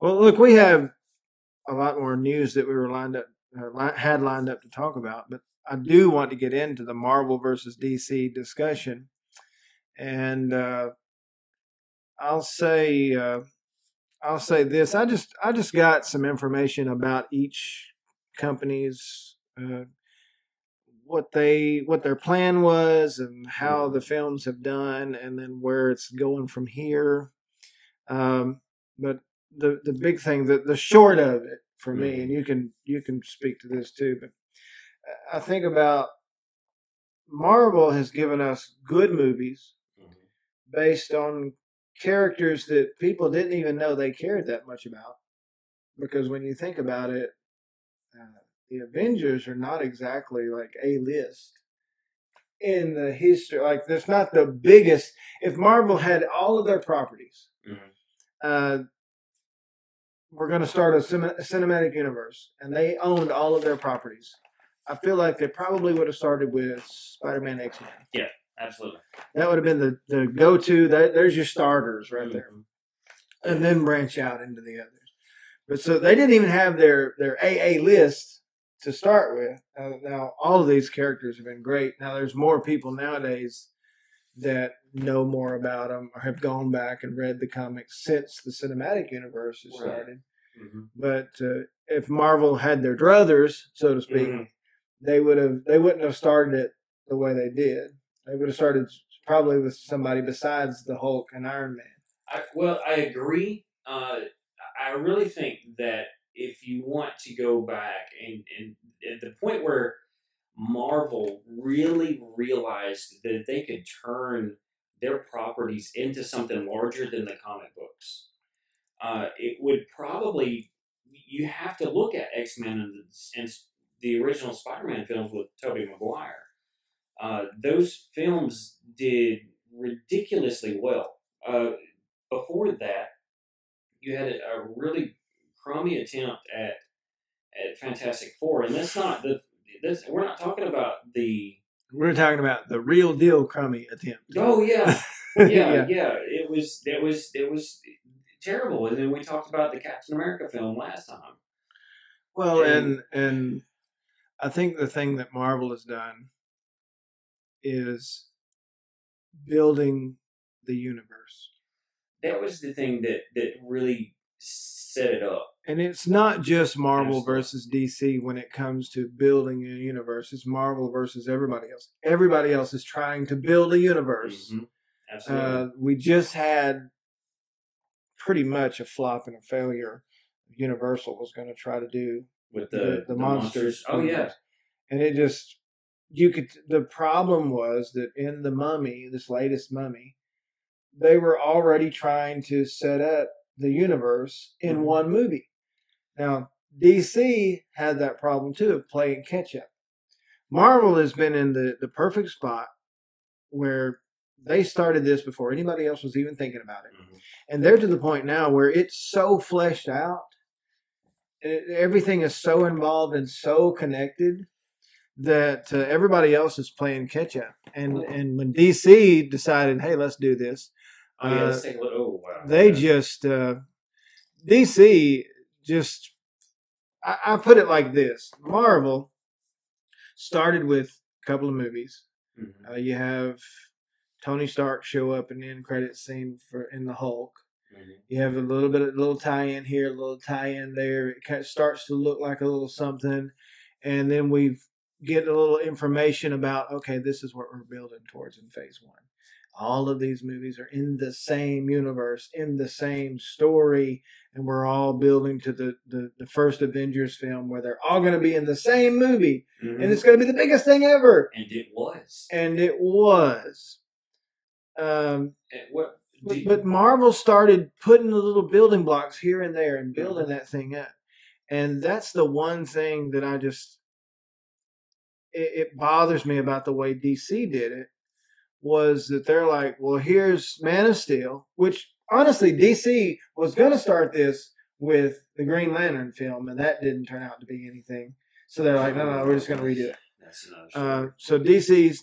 Well, look, we have a lot more news that we were had lined up to talk about, but I do want to get into the Marvel versus DC discussion, and I'll say I'll say this: I just got some information about each company's what their plan was and how the films have done, and then where it's going from here. But the big thing, the short of it for me, and you can speak to this too, but I think about Marvel has given us good movies based on characters that people didn't even know they cared that much about. Because when you think about it, the Avengers are not exactly like A-list in the history. Like, there's not the biggest. If Marvel had all of their properties, we're going to start a cinematic universe, and they owned all of their properties, I feel like they probably would have started with Spider-Man, X-Men. Yeah, absolutely. That would have been the go-to. There's your starters right there. And then branch out into the others. But so they didn't even have their AA list to start with. Now, all of these characters have been great. Now, there's more people nowadays that know more about them or have gone back and read the comics since the cinematic universe has started. But if Marvel had their druthers, so to speak, they wouldn't have started it the way they did. They would have started probably with somebody besides the Hulk and Iron Man. I agree. I really think that if you want to go back and at the point where Marvel really realized that they could turn their properties into something larger than the comic books, it would probably, you have to look at X-Men and the original Spider-Man films with Tobey Maguire. Those films did ridiculously well. Before that, you had a really crummy attempt at Fantastic Four, and that's not we're not talking about the. We're talking about the real deal crummy attempt. Oh yeah, yeah. It was terrible, and then we talked about the Captain America film last time. Well, and I think the thing that Marvel has done is building the universe. That was the thing that really set it up. And it's not just Marvel versus DC when it comes to building a universe. It's Marvel versus everybody else. Everybody else is trying to build a universe. Absolutely. We just had pretty much a flop and a failure. Universal was going to try to do with the monsters. Oh yeah, and it just the problem was that in the Mummy, this latest Mummy, they were already trying to set up the universe in one movie. Now, DC had that problem too of playing catch up. Marvel has been in the perfect spot where they started this before anybody else was even thinking about it. And they're to the point now where it's so fleshed out. Everything is so involved and so connected that everybody else is playing catch up. And when DC decided, hey, let's do this. Let's take a look. Oh, wow. They just DC just. I put it like this: Marvel started with a couple of movies. You have Tony Stark show up in the end credit scene in the Hulk. You have a little tie-in here, a little tie-in there. It kind of starts to look like a little something, and then we get a little information about, okay, this is what we're building towards in Phase 1. All of these movies are in the same universe, in the same story, and we're all building to the first Avengers film where they're all going to be in the same movie, and it's going to be the biggest thing ever. And it was. And it was. But Marvel started putting the little building blocks here and there and building that thing up. And that's the one thing that it bothers me about the way DC did it, was that they're like, well, here's Man of Steel, which honestly, DC was going to start this with the Green Lantern film, and that didn't turn out to be anything. So they're like, no, we're just going to redo it. That's another so DC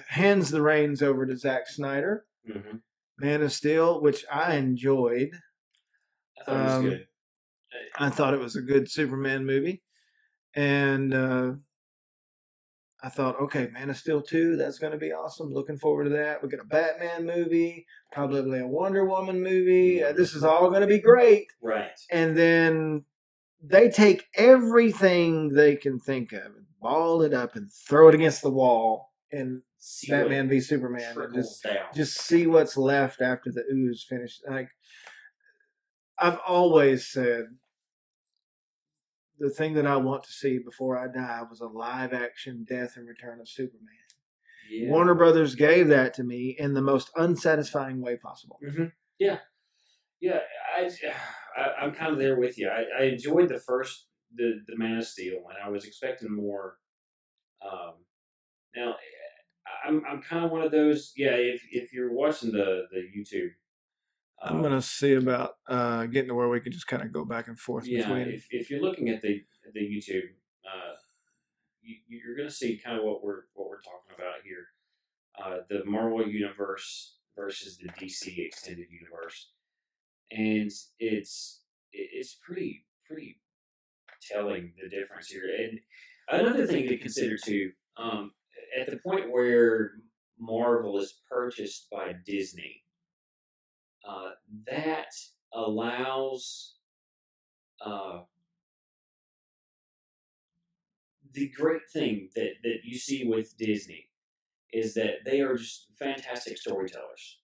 hands the reins over to Zack Snyder. Man of Steel, which I enjoyed. I thought it was good. I thought it was a good Superman movie. And I thought, okay, Man of Steel 2, that's going to be awesome. Looking forward to that. We got a Batman movie, probably a Wonder Woman movie. This is all going to be great. Right. And then they take everything they can think of and ball it up and throw it against the wall in Batman v Superman, and just see what's left after the ooze finished. Like, I've always said, the thing that I want to see before I die was a live action death and return of Superman. Yeah. Warner Brothers gave that to me in the most unsatisfying way possible. Mm-hmm. Yeah. I'm kind of there with you. I enjoyed the Man of Steel, and I was expecting more. Now, I'm kind of one of those. Yeah, if you're watching the YouTube, I'm gonna see about getting to where we can just kind of go back and forth. Yeah, between. If you're looking at the YouTube, you're gonna see kind of what we're talking about here. The Marvel universe versus the DC extended universe, and it's pretty telling the difference here. And another thing to consider too, at the point where Marvel is purchased by Disney, that allows the great thing that you see with Disney is that they are just fantastic storytellers.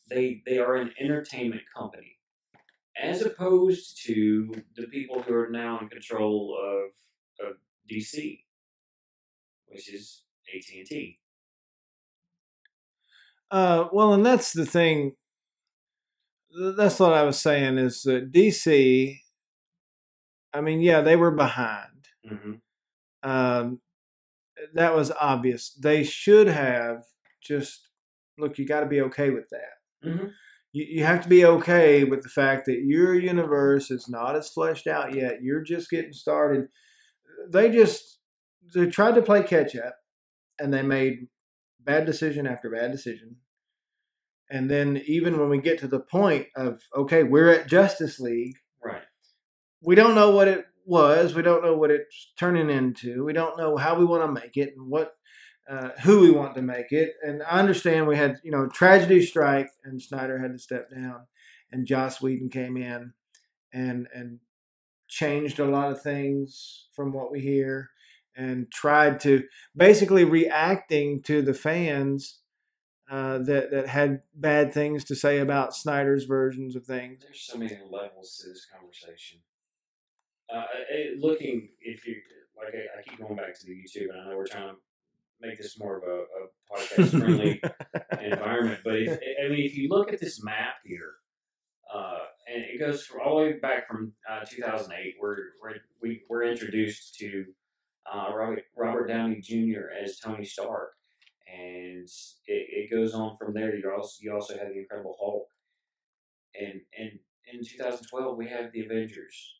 They are an entertainment company, as opposed to the people who are now in control of DC, which is AT&T. Well, and that's the thing. That's what I was saying is that DC, I mean, yeah, they were behind. Mm-hmm. That was obvious. They should have just, look, you got to be okay with that. Mm-hmm. You have to be okay with the fact that your universe is not as fleshed out yet. You're just getting started. They tried to play catch up, and they made bad decision after bad decision. And then even when we get to the point of, okay, we're at Justice League. Right. We don't know what it was. We don't know what it's turning into. We don't know how we want to make it and what, who we want to make it. And I understand we had, tragedy strike and Snyder had to step down and Joss Whedon came in and changed a lot of things from what we hear and tried to basically reacting to the fans that had bad things to say about Snyder's versions of things. There's so many levels to this conversation. Looking, if you like, I keep going back to the YouTube, and I know we're trying to make this more of a podcast friendly environment. But if you look at this map here, and it goes from all the way back from 2008, we're introduced to Robert Downey Jr. as Tony Stark. And it goes on from there. You also have the Incredible Hulk, and in 2012 we have the Avengers.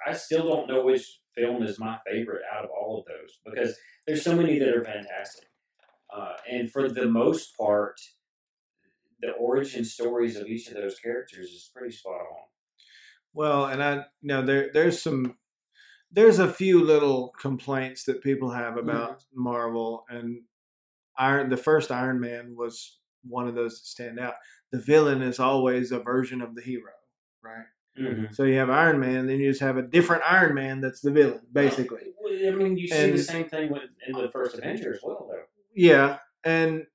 I still don't know which film is my favorite out of all of those because there's so many that are fantastic. And for the most part, the origin stories of each of those characters is pretty spot on. Well, and there's a few little complaints that people have about Marvel, and the first Iron Man was one of those that stand out. The villain is always a version of the hero, right? Mm-hmm. So you have Iron Man, then you just have a different Iron Man that's the villain, basically. Well, I mean, you see the same thing in the first Avenger as well, though. Yeah, and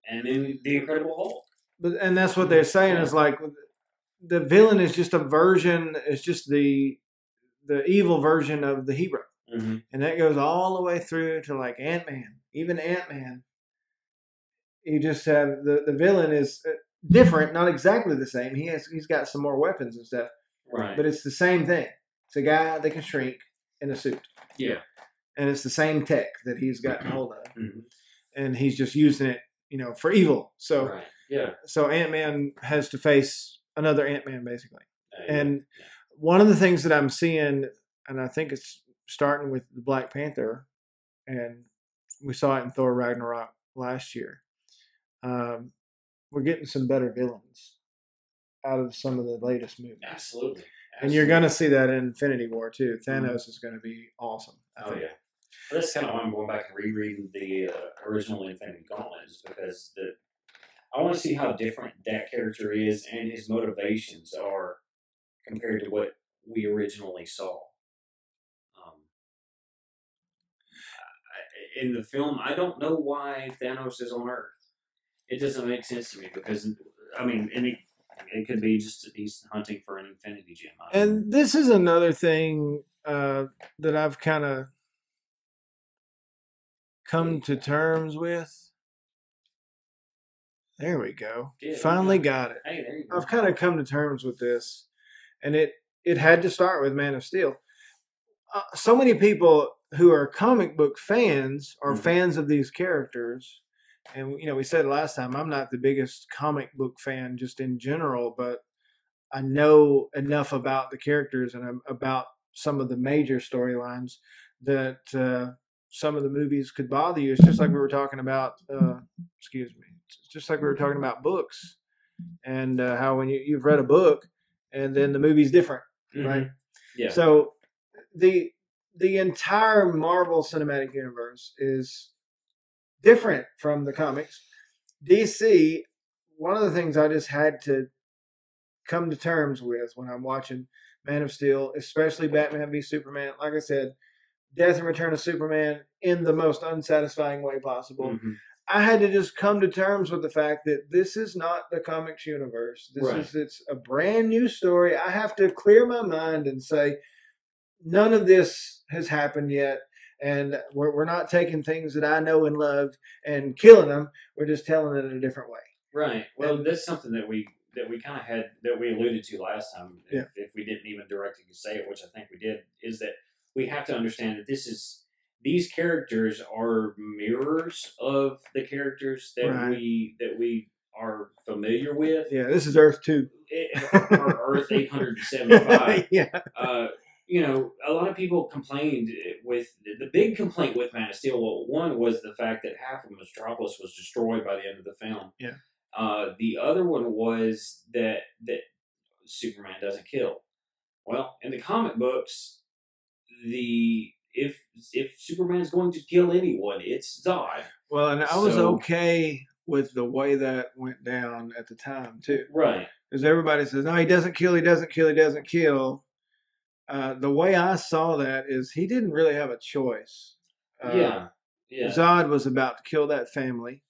then the Incredible Hulk. And that's what they're saying is like the villain is just a version. It's just the evil version of the hero, mm-hmm. and that goes all the way through to like Ant-Man. Even Ant-Man, you just have the villain is different, not exactly the same. He's got some more weapons and stuff, right? But it's the same thing. It's a guy that can shrink in a suit, yeah, and it's the same tech that he's gotten hold of, mm-hmm. and he's just using it, for evil. So, right. Yeah. So Ant-Man has to face another Ant-Man basically, and one of the things that I'm seeing, and I think it's starting with the Black Panther, and we saw it in Thor Ragnarok last year. We're getting some better villains out of some of the latest movies. Absolutely. And you're going to see that in Infinity War, too. Thanos is going to be awesome. I think. Yeah. Well, that's kind of why I'm going back and rereading the original Infinity Gauntlet, is because I want to see how different that character is and his motivations are compared to what we originally saw. In the film, I don't know why Thanos is on Earth. It doesn't make sense to me because, I mean, it could be just he's hunting for an Infinity Gem. And this is another thing that I've kind of come to terms with. There we go. Yeah, finally got it. Hey, there you go. I've kind of come to terms with this, and it had to start with Man of Steel. So many people who are comic book fans are fans of these characters. And, we said last time, I'm not the biggest comic book fan just in general, but I know enough about the characters and about some of the major storylines that some of the movies could bother you. It's just like we were talking about, excuse me, it's just like we were talking about books and how when you've read a book and then the movie's different, right? Yeah. So the entire Marvel Cinematic Universe is different from the comics. DC, one of the things I just had to come to terms with when I'm watching Man of Steel, especially Batman v Superman, like I said, Death and Return of Superman in the most unsatisfying way possible. I had to just come to terms with the fact that this is not the comics universe. It's a brand new story. I have to clear my mind and say, none of this has happened yet, and we're not taking things that I know and love and killing them. We're just telling it in a different way. Right. Well, that's something that we kind of had, that we alluded to last time, if we didn't even directly say it, which I think we did, is that we have to understand that these characters are mirrors of the characters that we are familiar with. Yeah, this is Earth 2. Or Earth 875. Yeah. A lot of people complained with the big complaint with Man of Steel. Well, one was the fact that half of Metropolis was destroyed by the end of the film. Yeah. The other one was that Superman doesn't kill. Well, in the comic books, if Superman's going to kill anyone, it's Zod. Well, and I was okay with the way that went down at the time too. Right. Because everybody says, no, he doesn't kill, he doesn't kill, he doesn't kill. The way I saw that is he didn't really have a choice. Yeah. Zod was about to kill that family.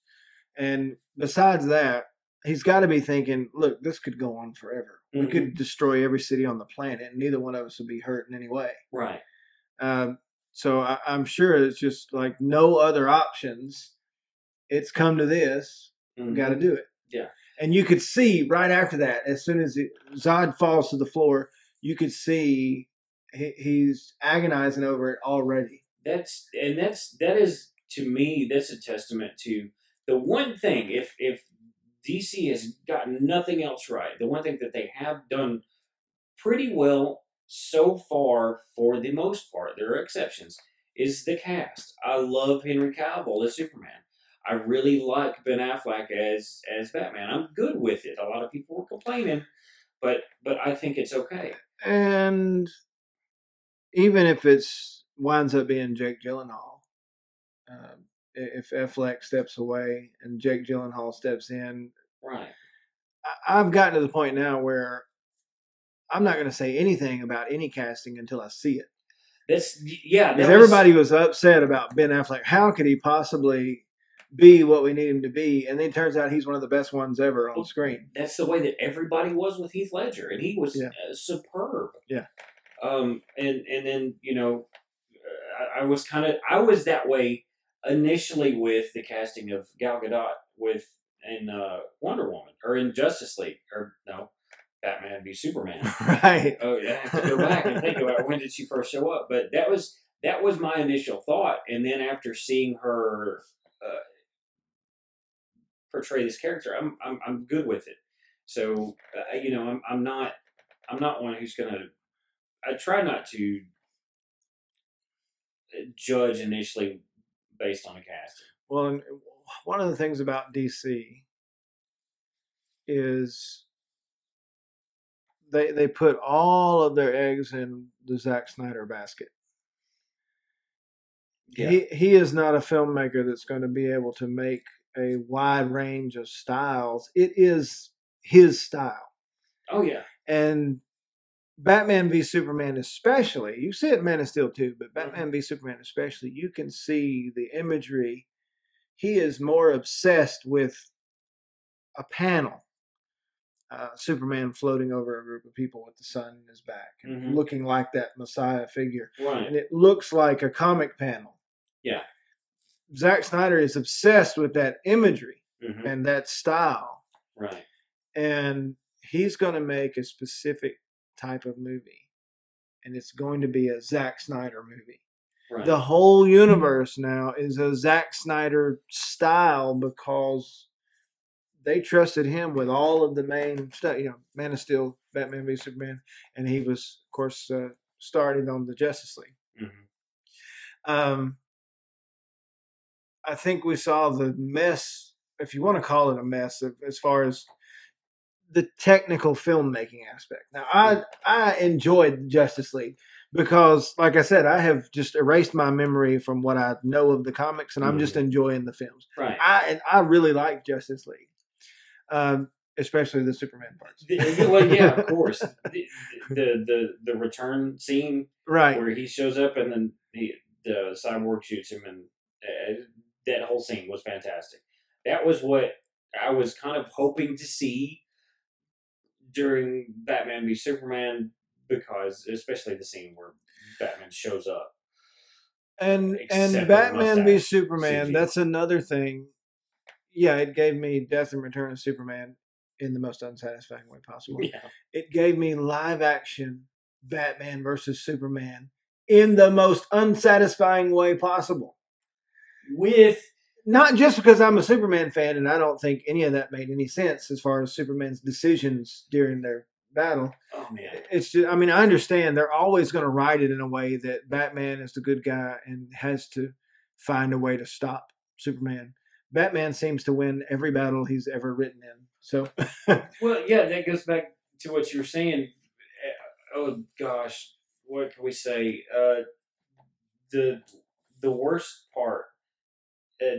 And besides that, he's got to be thinking, look, this could go on forever. We could destroy every city on the planet, and neither one of us would be hurt in any way. Right. So I'm sure it's just like no other options. It's come to this. We've got to do it. Yeah. And you could see right after that, as soon as Zod falls to the floor, you could see he's agonizing over it already. That is to me, that's a testament to the one thing. If DC has gotten nothing else right, the one thing that they have done pretty well so far, for the most part, there are exceptions, is the cast. I love Henry Cavill as Superman. I really like Ben Affleck as Batman. I'm good with it. A lot of people were complaining, but I think it's okay. And even if it winds up being Jake Gyllenhaal, if Affleck steps away and Jake Gyllenhaal steps in, right? I've gotten to the point now where I'm not going to say anything about any casting until I see it. Because everybody was upset about Ben Affleck. How could he possibly be what we need him to be? And then it turns out he's one of the best ones ever on screen. That's the way that everybody was with Heath Ledger, and he was superb. Yeah. And then I was that way initially with the casting of Gal Gadot in Wonder Woman, or in Justice League, or no, Batman v Superman. Right. Oh, I have to go back and think about when did she first show up. But that was my initial thought, and then after seeing her portray this character, I'm good with it. So I'm not one who's gonna. I try not to judge initially based on a casting. Well, and one of the things about DC is they put all of their eggs in the Zack Snyder basket. Yeah. He is not a filmmaker that's going to be able to make a wide range of styles. It is his style. Oh yeah. And Batman v Superman especially, you see it in Man of Steel too, but Batman v Superman especially, you can see the imagery. He is more obsessed with a panel. Superman floating over a group of people with the sun in his back and looking like that Messiah figure. Right. And it looks like a comic panel. Yeah. Zack Snyder is obsessed with that imagery and that style. Right. And he's going to make a specific type of movie. And it's going to be a Zack Snyder movie. Right. The whole universe now is a Zack Snyder style because they trusted him with all of the main stuff. You know, Man of Steel, Batman v Superman, and he was, of course, started on the Justice League. I think we saw the mess, if you want to call it a mess, as far as the technical filmmaking aspect. Now, I enjoyed Justice League because, like I said, I have just erased my memory from what I know of the comics, and I'm just enjoying the films. Right. I really like Justice League. Especially the Superman parts. Well, yeah, of course. The return scene, right, where he shows up and then the cyborg shoots him, and that whole scene was fantastic. That was what I was kind of hoping to see during Batman v Superman, because especially the scene where Batman shows up. And Batman v Superman, CG. That's another thing. Yeah, it gave me Death and Return of Superman in the most unsatisfying way possible. Yeah. It gave me live action Batman versus Superman in the most unsatisfying way possible. With not just because I'm a Superman fan and I don't think any of that made any sense as far as Superman's decisions during their battle. Oh man. It's just, I mean, I understand they're always going to write it in a way that Batman is the good guy and has to find a way to stop Superman. Batman seems to win every battle he's ever written in. So, well, yeah, that goes back to what you were saying. Oh gosh, what can we say? The worst part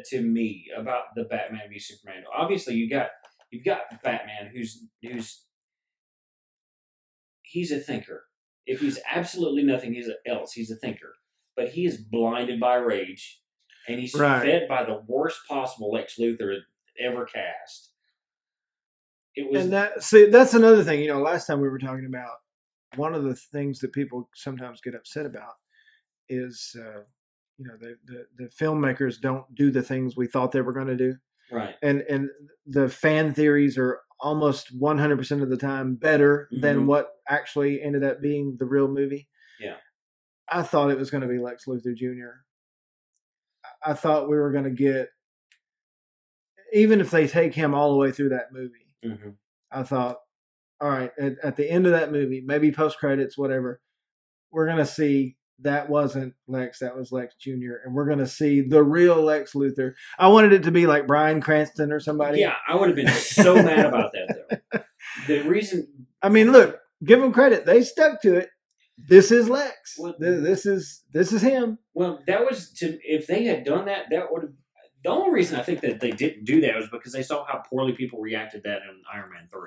to me about the Batman v Superman. Obviously, you've got Batman, who's he's a thinker. If he's absolutely nothing else, he's a thinker. But he is blinded by rage. And he's fed by the worst possible Lex Luthor ever cast. It was, and that's another thing. You know, last time we were talking about one of the things that people sometimes get upset about is, you know, the filmmakers don't do the things we thought they were going to do. Right. And the fan theories are almost 100% of the time better than what actually ended up being the real movie. Yeah. I thought it was going to be Lex Luthor Jr. I thought we were going to get, even if they take him all the way through that movie, I thought, all right, at the end of that movie, maybe post-credits, whatever, we're going to see that wasn't Lex, that was Lex Jr., and we're going to see the real Lex Luthor. I wanted it to be like Bryan Cranston or somebody. Yeah, I would have been so mad about that, though. The reason... I mean, look, give them credit. They stuck to it. This is Lex. Well, this is him. Well, that was if they had done that, that would have. The only reason I think that they didn't do that was because they saw how poorly people reacted to that in Iron Man 3.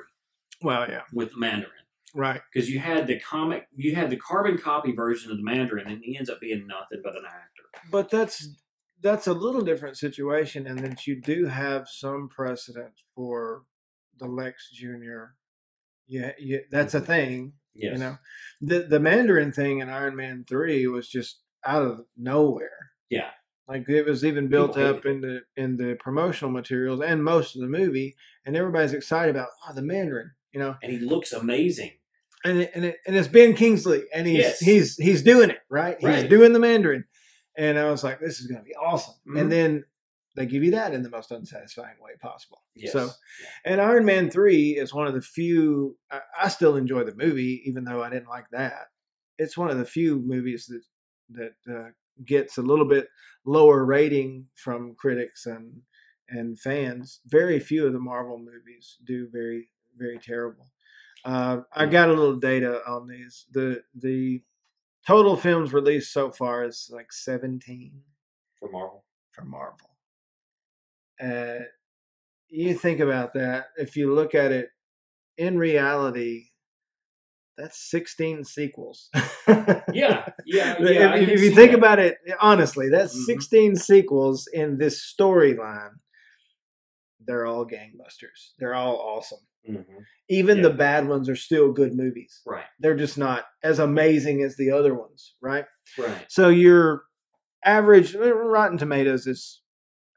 Well, yeah, with the Mandarin, right? Because you had the carbon copy version of the Mandarin, and he ends up being nothing but an actor. But that's a little different situation, and that you do have some precedent for the Lex Jr. Yeah, that's a thing. Yes. You know, the Mandarin thing in Iron Man 3 was just out of nowhere. Yeah. Like it was even built up in the promotional materials and most of the movie, and everybody's excited about the Mandarin, you know. And he looks amazing. And it's Ben Kingsley, and he's doing it right. He's doing the Mandarin, and I was like, this is going to be awesome. And then they give you that in the most unsatisfying way possible. Yes. So, and Iron Man 3 is one of the few. I still enjoy the movie, even though I didn't like that. It's one of the few movies that gets a little bit lower rating from critics and fans. Very few of the Marvel movies do very, very terrible. I got a little data on these. The total films released so far is like 17 for Marvel. For Marvel. You think about that. If you look at it in reality, that's 16 sequels. Yeah. If you think about it honestly, that's 16 sequels in this storyline. They're all gangbusters. They're all awesome. Even the bad ones are still good movies. Right. They're just not as amazing as the other ones, right? Right. So your average Rotten Tomatoes is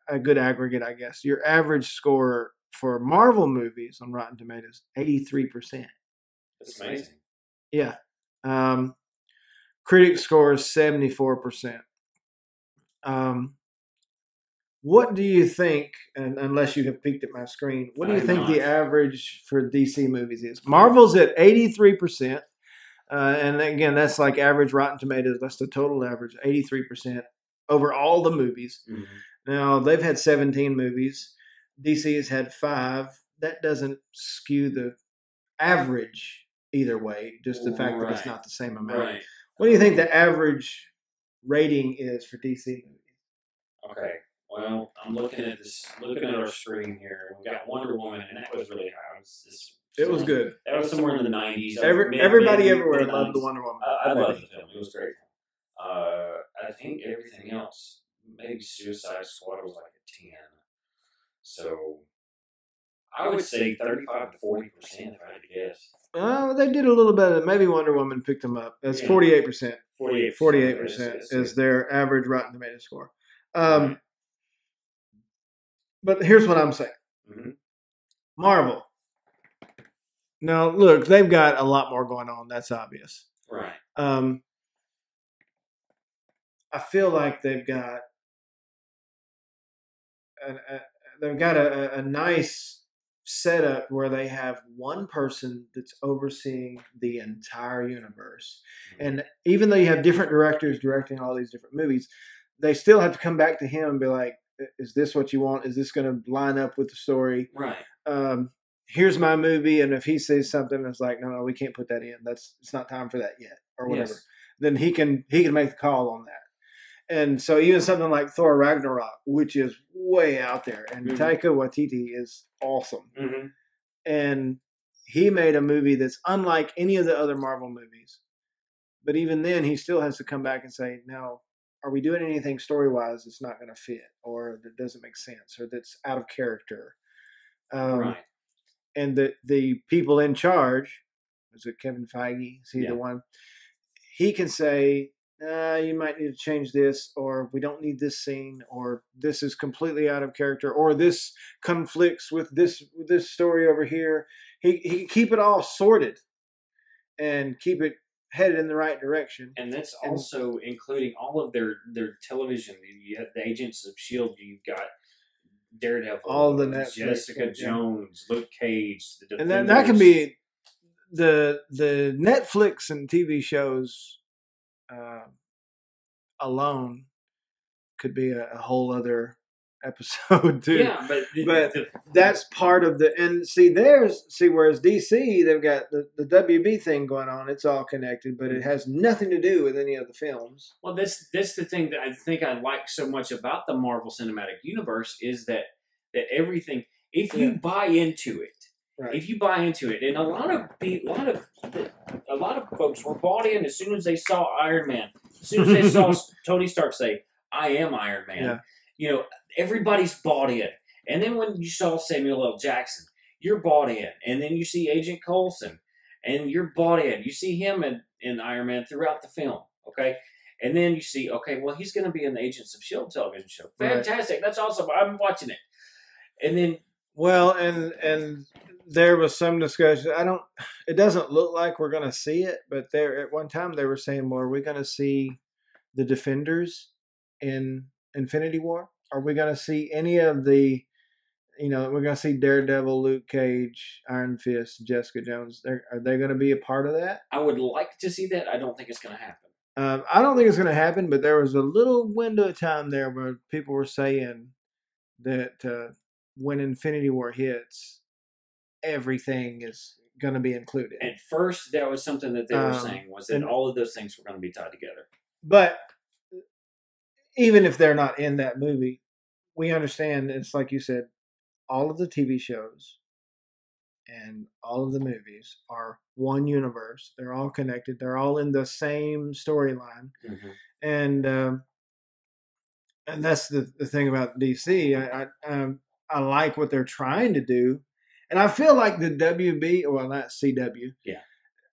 a good aggregate, I guess. Your average score for Marvel movies on Rotten Tomatoes, 83%. That's amazing. Yeah. Critic score is 74%. What do you think, and unless you have peeked at my screen, what do you think the average for DC movies is? Marvel's at 83%. And again, that's like average Rotten Tomatoes. That's the total average, 83% over all the movies. Now, they've had 17 movies. DC has had 5. That doesn't skew the average either way, just the fact that it's not the same amount. Right. What do you think the average rating is for DC movies? Okay. Well, I'm looking at our screen here. We've got Wonder Woman, and that was really high. It was good. That was somewhere in the 90s. Everybody everywhere loved the Wonder Woman. I loved the film. It was great. I think everything else, maybe Suicide Squad was like a 10. So I would say 35 to 40%, if I had to guess. They did a little better. Maybe Wonder Woman picked them up. That's 48%. 48% is their average Rotten Tomatoes score. But here's what I'm saying. Marvel. Now, look, they've got a lot more going on. That's obvious. Right. I feel like they've got a nice setup where they have one person that's overseeing the entire universe. And even though you have different directors directing all these different movies, they still have to come back to him and be like, is this what you want? Is this going to line up with the story? Right. Here's my movie. And if he says something that's like, no, we can't put that in. It's not time for that yet or whatever. Yes. Then he can make the call on that. And so even something like Thor Ragnarok, which is way out there, and Taika Waititi is awesome. And he made a movie that's unlike any of the other Marvel movies. But even then, he still has to come back and say, now, are we doing anything story-wise that's not going to fit or that doesn't make sense or that's out of character? Right. And the people in charge, is it Kevin Feige? Is he the one? He can say, you might need to change this, or we don't need this scene, or this is completely out of character, or this conflicts with this story over here. He can keep it all sorted and keep it headed in the right direction. And that's also including all of their television. You have the Agents of S.H.I.E.L.D. You've got Daredevil, all the Netflix, Jessica Jones, Luke Cage, the Defenders. And that can be the Netflix and TV shows alone could be a whole other episode too. Yeah, but that's part of the whereas DC they've got the WB thing going on. It's all connected, but it has nothing to do with any of the films. Well, that's the thing that I think I like so much about the Marvel Cinematic Universe is that everything, if you buy into it. Right. If you buy into it, and a lot of folks were bought in as soon as they saw Iron Man, as soon as they saw Tony Stark say, "I am Iron Man." Yeah. Everybody's bought in. And then when you saw Samuel L. Jackson, you're bought in. And then you see Agent Coulson, and you're bought in. You see him in Iron Man throughout the film. Okay, and then you see, okay, well, he's going to be in the Agents of S.H.I.E.L.D. television show. Fantastic! Right. That's awesome. I'm watching it. And then, well, and there was some discussion. It doesn't look like we're going to see it, but at one time they were saying, well, are we going to see the Defenders in Infinity War? Are we going to see any of the, we're going to see Daredevil, Luke Cage, Iron Fist, Jessica Jones. Are they going to be a part of that? I would like to see that. I don't think it's going to happen. I don't think it's going to happen, but there was a little window of time there where people were saying that when Infinity War hits, everything is going to be included. At first, that was something that they were saying, was that all of those things were going to be tied together. But even if they're not in that movie, we understand it's like you said, all of the TV shows and all of the movies are one universe. They're all connected. They're all in the same storyline. And that's the thing about DC. I like what they're trying to do. And I feel like the WB, well, not CW. Yeah.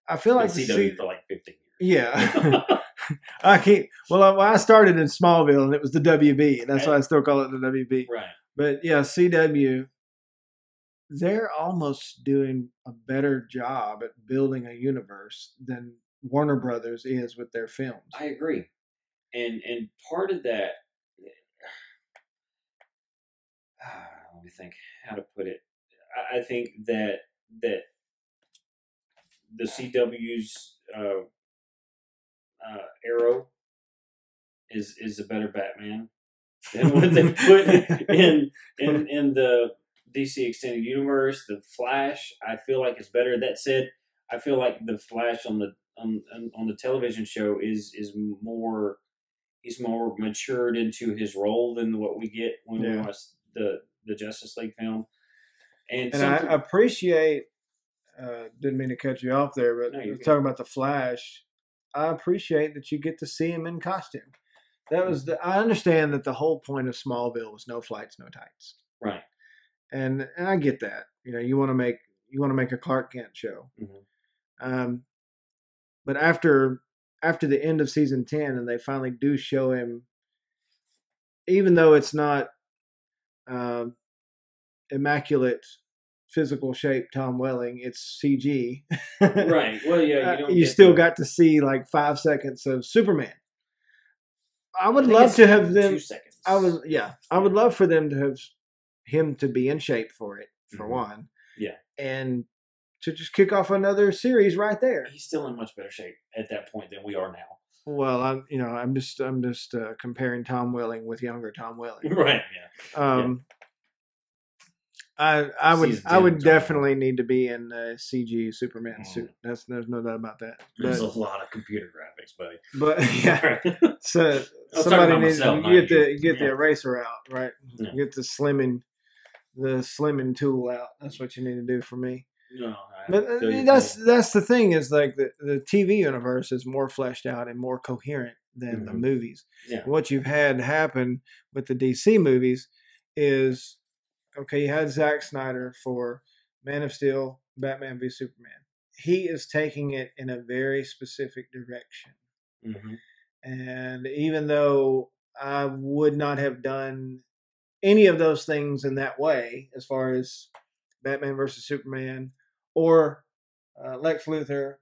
I feel like the CW for like 15 years. Yeah. I started in Smallville and it was the WB. And that's why I still call it the WB. Right. But yeah, CW, they're almost doing a better job at building a universe than Warner Brothers is with their films. I agree. And part of that, let me think how to put it. I think that the CW's Arrow is a better Batman than what they put in the DC Extended Universe. The Flash, I feel like it's better. That said, I feel like the Flash on the television show is more. He's more matured into his role than what we get when we watch the Justice League film. And I appreciate. Didn't mean to cut you off there, but talking about the Flash, I appreciate that you get to see him in costume. That was I understand that the whole point of Smallville was no flights, no tights. Right. And I get that. You want to make a Clark Kent show. But after the end of season 10 and they finally do show him, even though it's not immaculate physical shape Tom Welling, it's CG. Right. Well, yeah, you still got to see like 5 seconds of Superman. I would love to have them. 2 seconds. I would love for them to have him to be in shape for it, for one. Yeah. And to just kick off another series right there. He's still in much better shape at that point than we are now. Well, I'm just comparing Tom Welling with younger Tom Welling. Right. Yeah. I would definitely need to be in a CG Superman suit. There's no doubt about that. There's a lot of computer graphics, buddy. But yeah, so somebody needs to get the eraser out, right? Yeah. Get the slimming tool out. That's what you need to do for me. No, but that's the thing is like the TV universe is more fleshed out and more coherent than the movies. Yeah. What you've had happen with the DC movies is, okay, you had Zack Snyder for Man of Steel, Batman v Superman. He is taking it in a very specific direction. And even though I would not have done any of those things in that way, as far as Batman versus Superman or Lex Luthor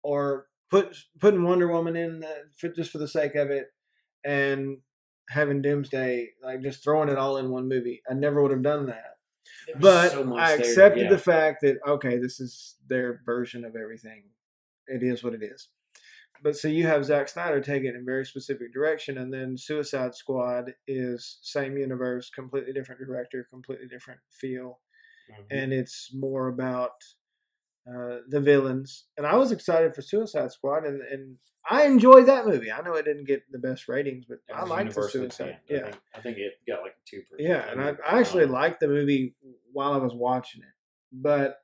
or putting Wonder Woman in just for the sake of it and having Doomsday, like just throwing it all in one movie. I never would have done that. But so I accepted the fact that, okay, this is their version of everything. It is what it is. But so you have Zack Snyder take it in a very specific direction, and then Suicide Squad is same universe, completely different director, completely different feel. And it's more about the villains. And I was excited for Suicide Squad, and I enjoyed that movie. I know it didn't get the best ratings, but I liked the Suicide. Yeah, I think it got like a 2%. Yeah, and I actually liked the movie while I was watching it. But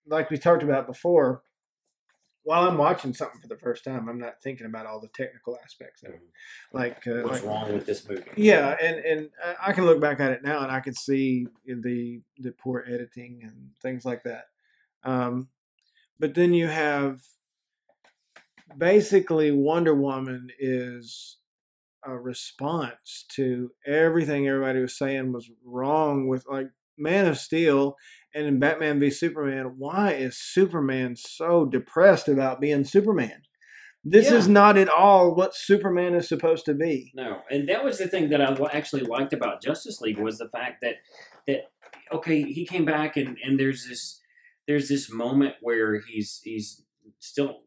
like we talked about before, while I'm watching something for the first time, I'm not thinking about all the technical aspects of it. Like what's wrong with this movie? Yeah, and I can look back at it now and I can see the poor editing and things like that. But then you have basically Wonder Woman is a response to everything everybody was saying was wrong with like Man of Steel and in Batman v Superman. Why is Superman so depressed about being Superman? This is not at all what Superman is supposed to be. No, and that was the thing that I actually liked about Justice League was the fact that okay, he came back and there's this moment where he's still,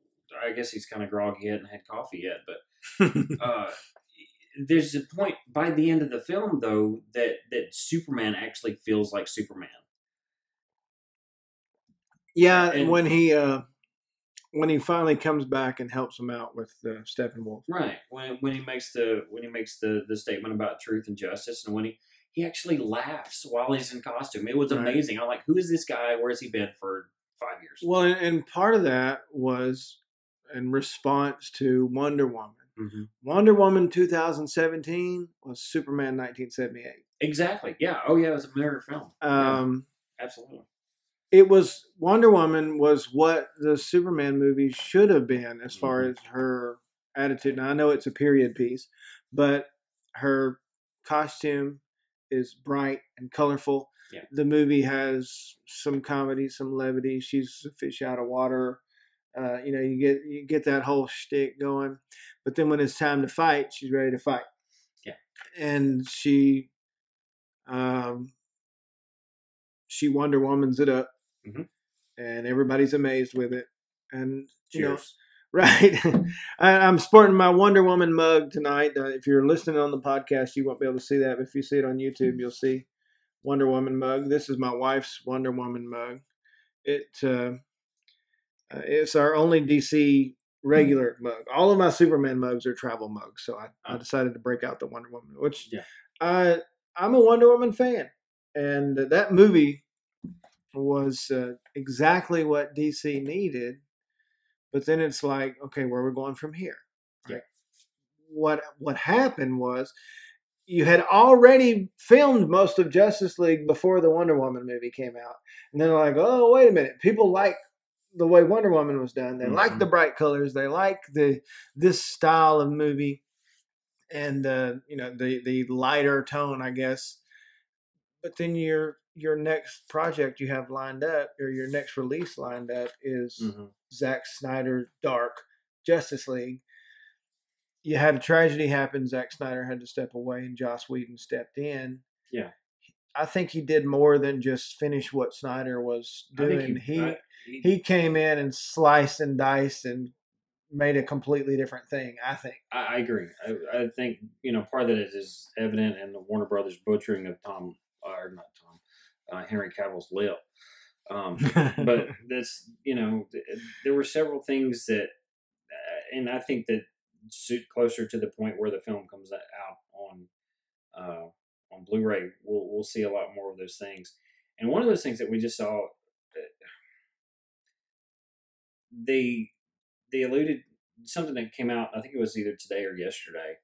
I guess he's kind of groggy, he hadn't had coffee yet, but there's a point by the end of the film though that Superman actually feels like Superman. Yeah, And when he finally comes back and helps him out with Steppenwolf. right, when he makes the statement about truth and justice, and when he actually laughs while he's in costume, it was Right. amazing. I'm like, who is this guy? Where's he been for 5 years? Well, and part of that was in response to Wonder Woman. Mm-hmm. Wonder Woman 2017 was Superman 1978. Exactly. Yeah. Oh, yeah. It was a mirror film. Yeah, absolutely. It was Wonder Woman was what the Superman movie should have been as far as her attitude. Now I know it's a period piece, but her costume is bright and colorful. Yeah. The movie has some comedy, some levity. She's a fish out of water. You get that whole shtick going, but then when it's time to fight, she's ready to fight. Yeah, and she Wonder Womans it up, and everybody's amazed with it. And cheers. Right. I'm sporting my Wonder Woman mug tonight. If you're listening on the podcast, you won't be able to see that. But if you see it on YouTube, you'll see Wonder Woman mug. This is my wife's Wonder Woman mug. It's our only DC regular mug. All of my Superman mugs are travel mugs. So I decided to break out the Wonder Woman, which I'm a Wonder Woman fan. And that movie was exactly what DC needed. But then it's like, okay, where are we going from here? Right? What happened was you had already filmed most of Justice League before the Wonder Woman movie came out. And they're like, oh, wait a minute. People like the way Wonder Woman was done. They like the bright colors. They like this style of movie and the lighter tone, I guess. But then your next project you have lined up, or your next release lined up, is Zack Snyder's Dark Justice League. You had a tragedy happen. Zack Snyder had to step away, and Joss Whedon stepped in. Yeah, I think he did more than just finish what Snyder was doing. He came in and sliced and diced and made a completely different thing. I think. I agree. I think part of that is evident in the Warner Brothers butchering of Henry Cavill's lip. But that's there were several things that, and I think that closer to the point where the film comes out on Blu-ray, we'll see a lot more of those things. And one of those things that we just saw, they alluded something that came out. I think it was either today or yesterday.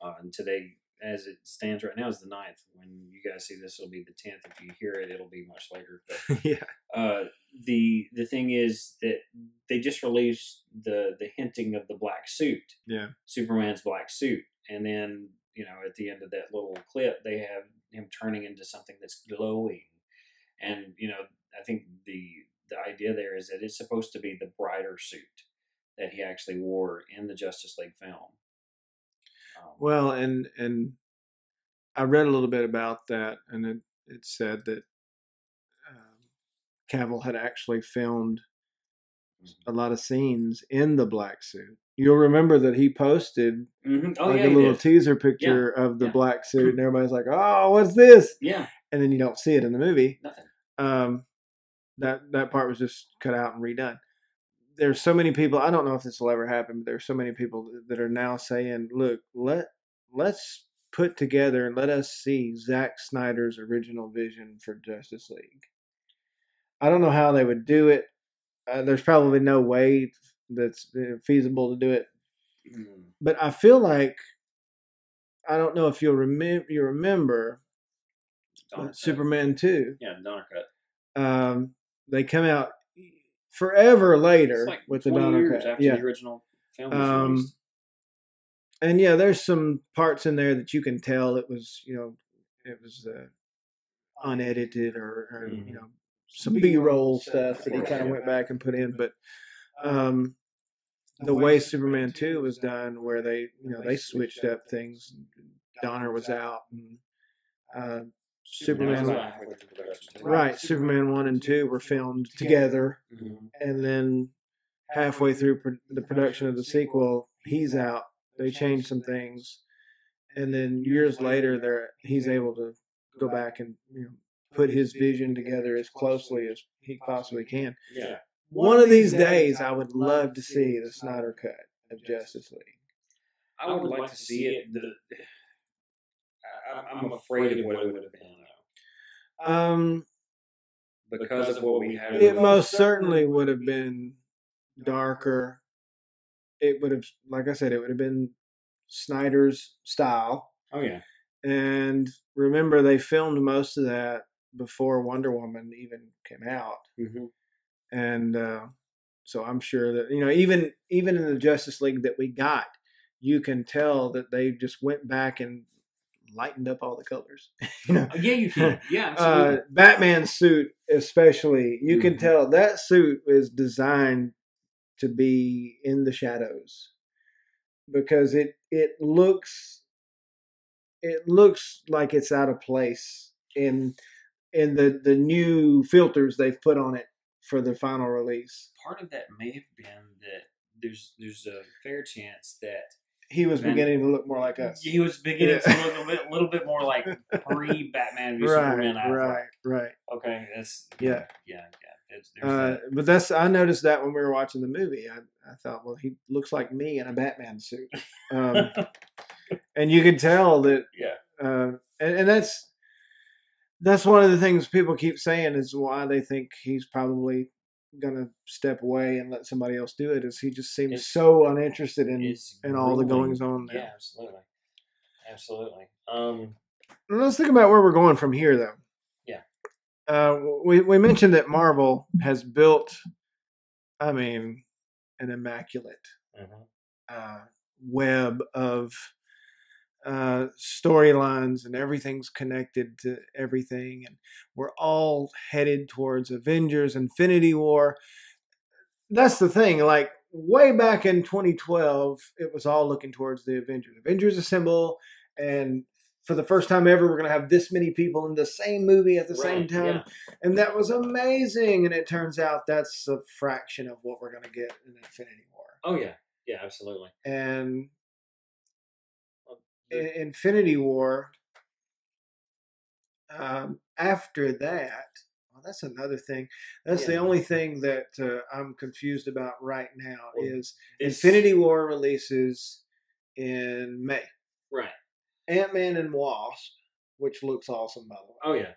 And today, as it stands right now, is the 9th. When you guys see this, it'll be the 10th. If you hear it, it'll be much later. But yeah. The thing is that they just released the hinting of the black suit. Yeah. Superman's black suit, and then at the end of that little clip, they have him turning into something that's glowing, and I think the idea there is that it's supposed to be the brighter suit that he actually wore in the Justice League film. Well, and I read a little bit about that, and it said that Cavill had actually filmed a lot of scenes in the black suit. You'll remember that he posted a little teaser picture of the black suit, and everybody's like, "Oh, what's this?" Yeah, and then you don't see it in the movie. Nothing. That part was just cut out and redone. There's so many people. I don't know if this will ever happen, but there's so many people that are now saying, "Look, let's put together and let us see Zack Snyder's original vision for Justice League." I don't know how they would do it. There's probably no way that's feasible to do it. But I feel like, I don't know if you remember Superman 2. Yeah, Donner Cut. They come out forever later with the Donner Cut. After the original film was released. And there's some parts in there that you can tell it was unedited or some B-roll stuff that he kind of went back and put in. But the way Superman 2 was done, where they switched up things, Donner was out, and Superman 1 and 2 were filmed together, and then halfway through the production of the sequel, he's out. They changed some things, and then years later, he's able to go back and put his vision together as closely as he possibly can. Yeah. One of these days, I would love to see the Snyder cut of Justice League. I would like to see it. I'm afraid of what it would have been, because of what we had. It most certainly would have been darker. It would have, like I said, it would have been Snyder's style. Oh yeah. And remember, they filmed most of that before Wonder Woman even came out. Mm-hmm. And so I'm sure that, even in the Justice League that we got, you can tell that they just went back and lightened up all the colors. Yeah, you can. Yeah, absolutely. Batman's suit, especially, you can tell that suit is designed to be in the shadows because it looks like it's out of place in the new filters they've put on it for the final release. Part of that may have been that there's a fair chance that he was beginning to look more like us. He was beginning to look a little bit more like pre-Batman v Superman. Right. Okay, that's yeah. That. But I noticed that when we were watching the movie. I thought, well, he looks like me in a Batman suit, and you could tell that. Yeah. And that's one of the things people keep saying is why they think he's probably gonna step away and let somebody else do it. Is he just seems so uninterested in all the goings on there. Yeah, absolutely. Let's think about where we're going from here, though. Yeah. We mentioned that Marvel has built, an immaculate web of storylines, and everything's connected to everything, and we're all headed towards Avengers Infinity War. That's the thing, like way back in 2012 it was all looking towards the Avengers assemble, and for the first time ever we're going to have this many people in the same movie at the same time. And that was amazing, and it turns out that's a fraction of what we're going to get in Infinity War. Oh yeah, absolutely. And Infinity War, after that, well, that's another thing. That's the only thing that I'm confused about right now is Infinity War releases in May. Right. Ant-Man and Wasp, which looks awesome, by the way. Oh, yeah.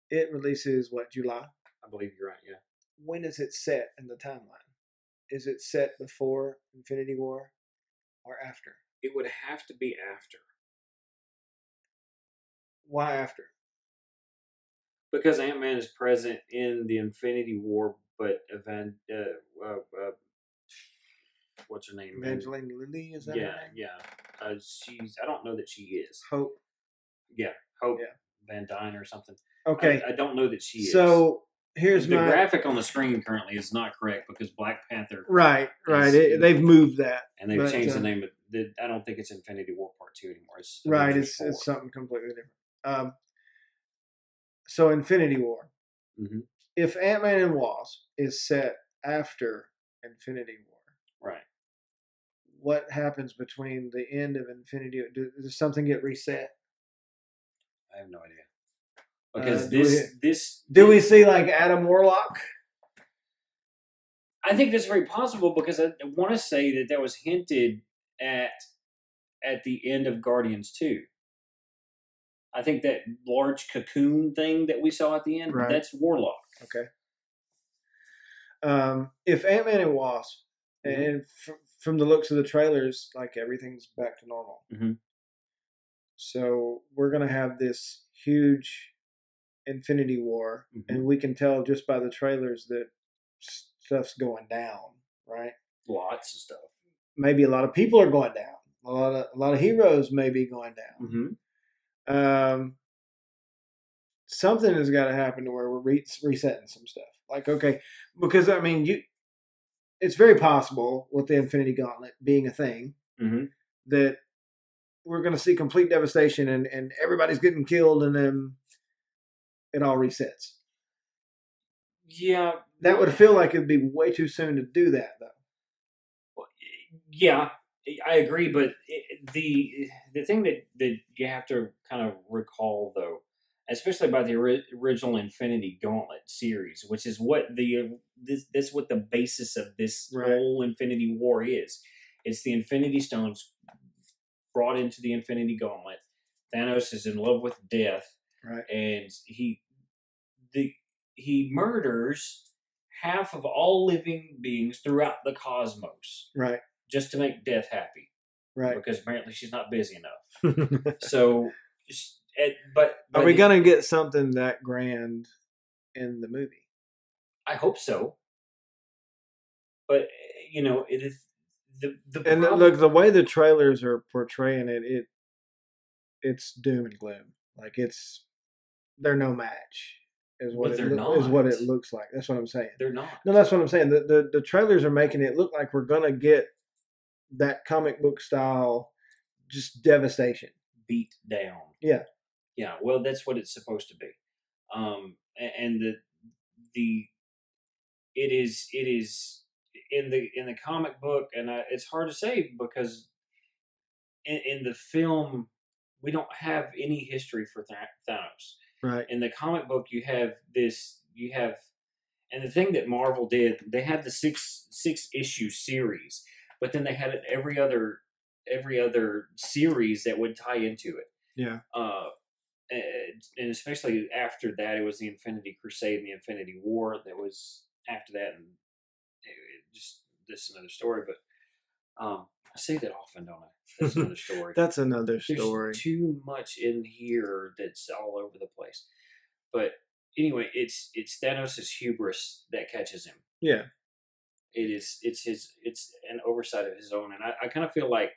It releases, July? I believe you're right, yeah. When is it set in the timeline? Is it set before Infinity War or after? It would have to be after. Why after? Because Ant-Man is present in the Infinity War, but what's her name? Evangeline Lilly, is that her name? Yeah. I don't know that she is. Hope. Yeah, Hope Van Dyne or something. Okay. I don't know that she is. So here's the graphic on the screen currently is not correct because Black Panther. Right. They've moved that. And they've changed the name. I don't think it's Infinity War Part 2 anymore. It's something completely different. So Infinity War. Mm-hmm. If Ant-Man and Wasp is set after Infinity War, right? What happens between the end of Infinity War? Does something get reset? I have no idea. Because do we see like Adam Warlock? I think that's very possible because I want to say that was hinted at the end of Guardians 2. I think that large cocoon thing that we saw at the end, that's Warlock. Okay. If Ant-Man and Wasp, and from the looks of the trailers, like everything's back to normal. Mm-hmm. So we're going to have this huge Infinity War, and we can tell just by the trailers that stuff's going down, right? Lots of stuff. Maybe a lot of people are going down. A lot of heroes may be going down. Mm-hmm. Something has got to happen to where we're resetting some stuff. Like, okay, because it's very possible with the Infinity Gauntlet being a thing that we're going to see complete devastation and everybody's getting killed, and then it all resets. Yeah, that would feel like it'd be way too soon to do that, though. Well, yeah. I agree, but the thing that you have to kind of recall, though, especially by the original Infinity Gauntlet series, which is what this what the basis of this whole Infinity War is. It's the Infinity Stones brought into the Infinity Gauntlet. Thanos is in love with death, and he murders half of all living beings throughout the cosmos, just to make death happy, because apparently she's not busy enough. So, but are we gonna get something that grand in the movie? I hope so, but it is and look, the way the trailers are portraying it's doom and gloom. Like they're no match. Is what it looks like. That's what I'm saying. They're not. No, that's what I'm saying. The trailers are making it look like we're gonna get that comic book style, just devastation, beat down. Yeah. Well, that's what it's supposed to be. And it is in the comic book, and it's hard to say because in the film we don't have any history for Thanos. Right. In the comic book, you have, and the thing that Marvel did, they had the six issue series, but then they had it every other series that would tie into it. Yeah. And especially after that, it was the Infinity Crusade and the Infinity War that was after that, and just this is another story. But I say that often, don't I? That's another story. That's another story. There's too much in here that's all over the place. But anyway, it's Thanos' hubris that catches him. Yeah. It's an oversight of his own, and I kind of feel like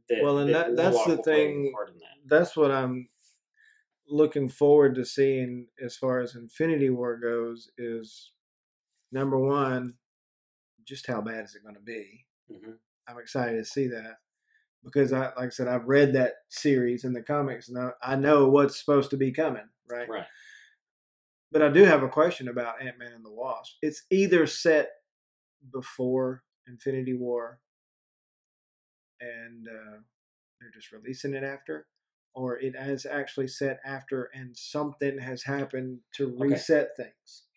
that. Well, and that's the thing. That's what I'm looking forward to seeing as far as Infinity War goes. Is number one, just how bad is it going to be? Mm-hmm. I'm excited to see that because, like I said, I've read that series in the comics, and I know what's supposed to be coming. Right. But I do have a question about Ant-Man and the Wasp. It's either set before Infinity War and they're just releasing it after, or it is actually set after and something has happened to reset things.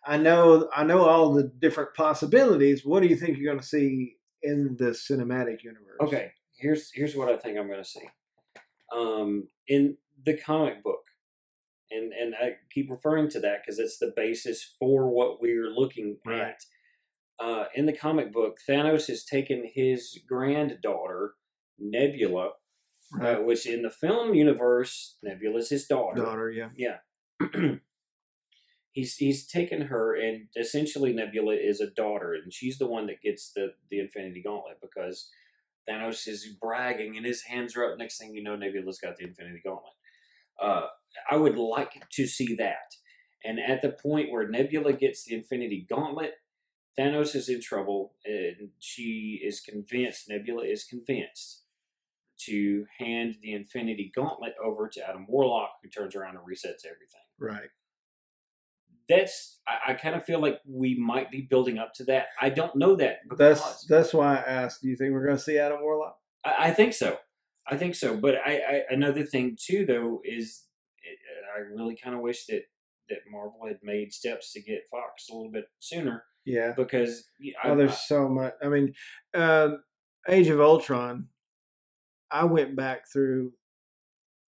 I know all the different possibilities. What do you think you're going to see in the cinematic universe? Okay, here's what I think I'm going to see. In the comic book, and I keep referring to that because it's the basis for what we're looking at. In the comic book, Thanos has taken his granddaughter, Nebula, which in the film universe, Nebula is his daughter. Yeah. He's taken her, and essentially Nebula is a daughter, and she's the one that gets the Infinity Gauntlet because Thanos is bragging, and his hands are up. Next thing you know, Nebula's got the Infinity Gauntlet. I would like to see that. And at the point where Nebula gets the Infinity Gauntlet, Thanos is in trouble, and Nebula is convinced to hand the Infinity Gauntlet over to Adam Warlock, who turns around and resets everything. Right. I kind of feel like we might be building up to that. I don't know that. That's why I asked, do you think we're going to see Adam Warlock? I think so. But another thing, too, though, is I really kind of wish that Marvel had made steps to get Fox a little bit sooner. Yeah. Because there's so much. I mean, Age of Ultron, I went to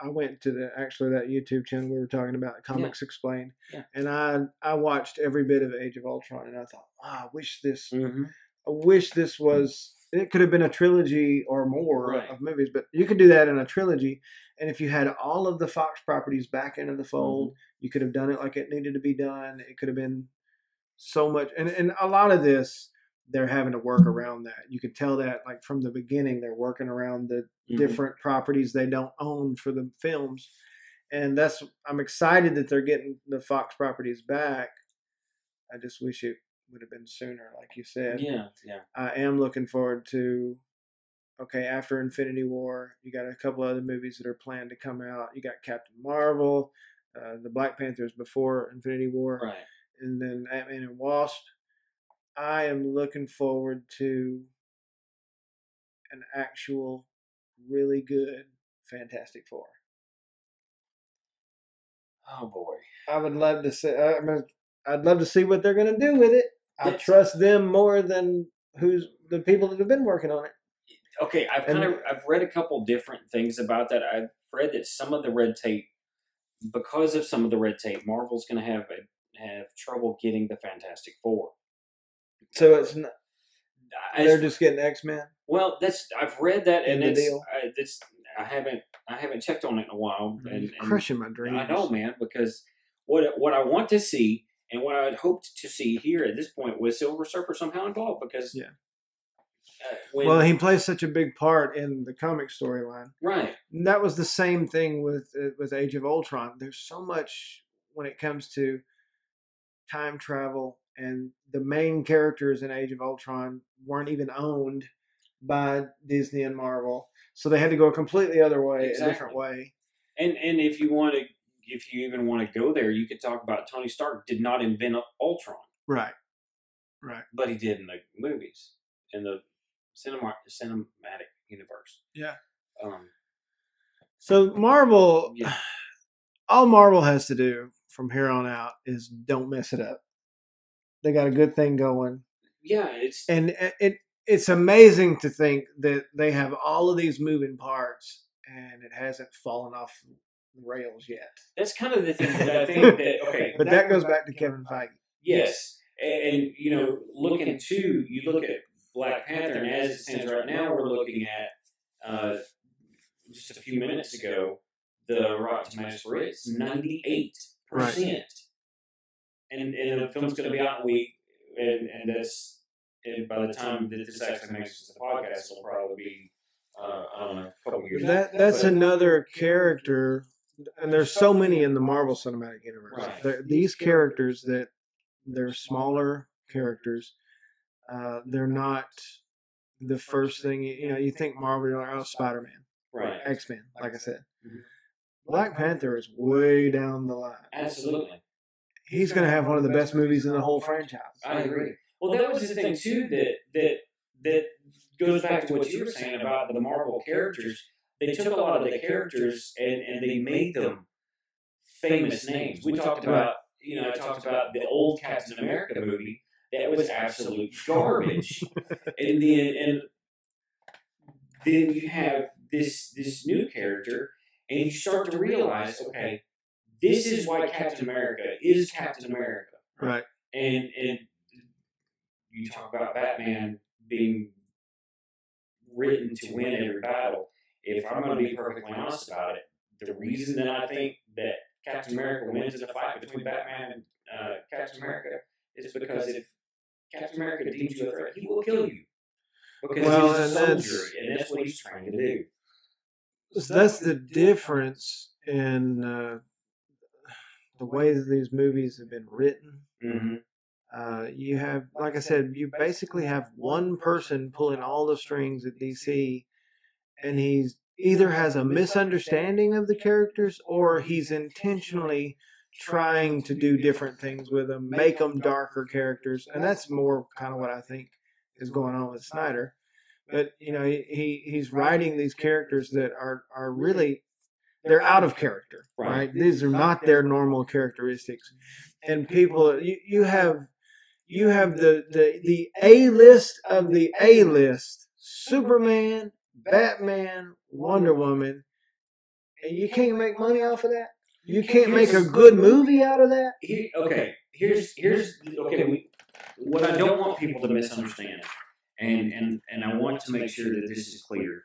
that YouTube channel we were talking about, Comics Explained. Yeah. And I watched every bit of Age of Ultron, and I thought, wow, I wish this was, it could have been a trilogy or more of movies, but you could do that in a trilogy. And if you had all of the Fox properties back into the fold, you could have done it like it needed to be done. It could have been so much. And a lot of this, they're having to work around that. You could tell that like from the beginning, they're working around the different properties they don't own for the films. And I'm excited that they're getting the Fox properties back. I just wish it would have been sooner, like you said. Yeah. I am looking forward to, after Infinity War, you got a couple other movies that are planned to come out. You got Captain Marvel, the Black Panthers before Infinity War. Right. And then Ant-Man and Wasp. I am looking forward to an actual, really good Fantastic Four. Oh boy. I would love to see. I'd love to see what they're going to do with it. I That's- trust them more than the people that have been working on it. Okay, I've read a couple different things about that. I've read that some of the red tape, because of some of the red tape, Marvel's going to have trouble getting the Fantastic Four. So it's not. They're just getting X-Men. Well, I've read that, and that's I haven't checked on it in a while. And crushing my dreams. I know, man, because what I want to see and what I had hoped to see here at this point was Silver Surfer somehow involved, because well, he plays such a big part in the comic storyline. Right. And that was the same thing with Age of Ultron. There's so much when it comes to time travel, and the main characters in Age of Ultron weren't even owned by Disney and Marvel, so they had to go a completely other way, a different way. And if you even want to go there, you could talk about Tony Stark did not invent Ultron. Right. But he did in the movies, in the cinematic universe. Yeah. Um, So Marvel, all Marvel has to do from here on out is don't mess it up. They got a good thing going. Yeah, it's amazing to think that they have all of these moving parts and it hasn't fallen off the rails yet. That's kind of the thing that I think that but that goes back to Kevin Feige. Yes, and you know, look at Black Panther, and as it stands right now, we're looking at just a few minutes ago, the Rotten Tomatoes for it's 98%, and the film's going to be out in a week, and that's. And by the time that this actually makes it to the podcast, it'll probably be, I don't know, a couple of years. That's another character, and there's so many in the Marvel Cinematic Universe. Right. These characters they're smaller characters. They're not the first thing, you think Marvel, you're like, oh, Spider-Man. Right. X-Men, like I said. Mm-hmm. Black Panther is way down the line. Absolutely. He's going to have one of the best movies in the whole franchise. I agree. Well, that was the thing too that goes back to what you were saying about the Marvel characters. They took a lot of the characters and they made them famous names. We talked about, I talked about the old Captain America movie that was absolute garbage, and then you have this new character, and you start to realize, okay, this is why Captain America is Captain America, right? And you talk about Batman being written to win every battle. If I'm going to be perfectly honest about it, the reason that I think that Captain America wins in a fight between Batman and Captain America is because if Captain America deems you a threat, he will kill you. Because he's a soldier, and that's what he's trying to do. So that's the difference in the way that these movies have been written. Mm-hmm. You have, like I said, you basically have one person pulling all the strings at DC, and he's either has a misunderstanding of the characters or he's intentionally trying to do different things with them, make them darker characters, and that's more kind of what I think is going on with Snyder. But he's writing these characters that are really, they're out of character, right? These are not their normal characteristics, and people, you have the A-list of the A-list: Superman, Batman, Wonder Woman, and you can't make money off of that. You can't make a good movie out of that. What I don't want people to misunderstand, and I want to make sure that this is clear.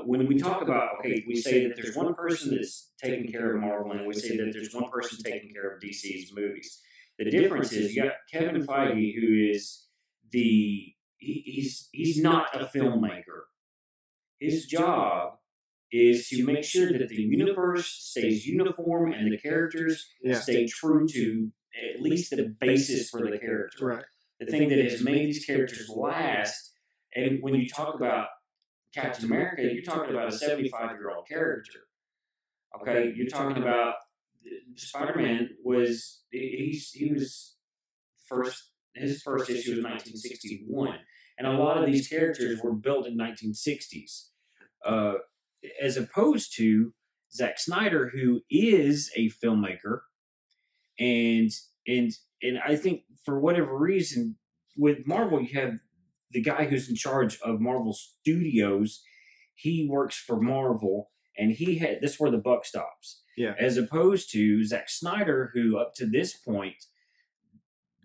When we talk about, we say that there's one person that's taking care of Marvel, and we say that there's one person taking care of DC's movies. The difference is you got Kevin Feige, who is he's not a filmmaker. His job is to make sure that the universe stays uniform and the characters stay true to at least the basis for the character. Right. The thing that has made these characters last, and when you talk about Captain America, you're talking about a 75-year-old character. Okay, you're talking about Spider-Man was his first issue was 1961, and a lot of these characters were built in 1960s, as opposed to Zack Snyder, who is a filmmaker, and and and I think for whatever reason with Marvel, you have the guy who's in charge of Marvel Studios. He works for Marvel, and he had this is where the buck stops. Yeah. As opposed to Zack Snyder, who up to this point,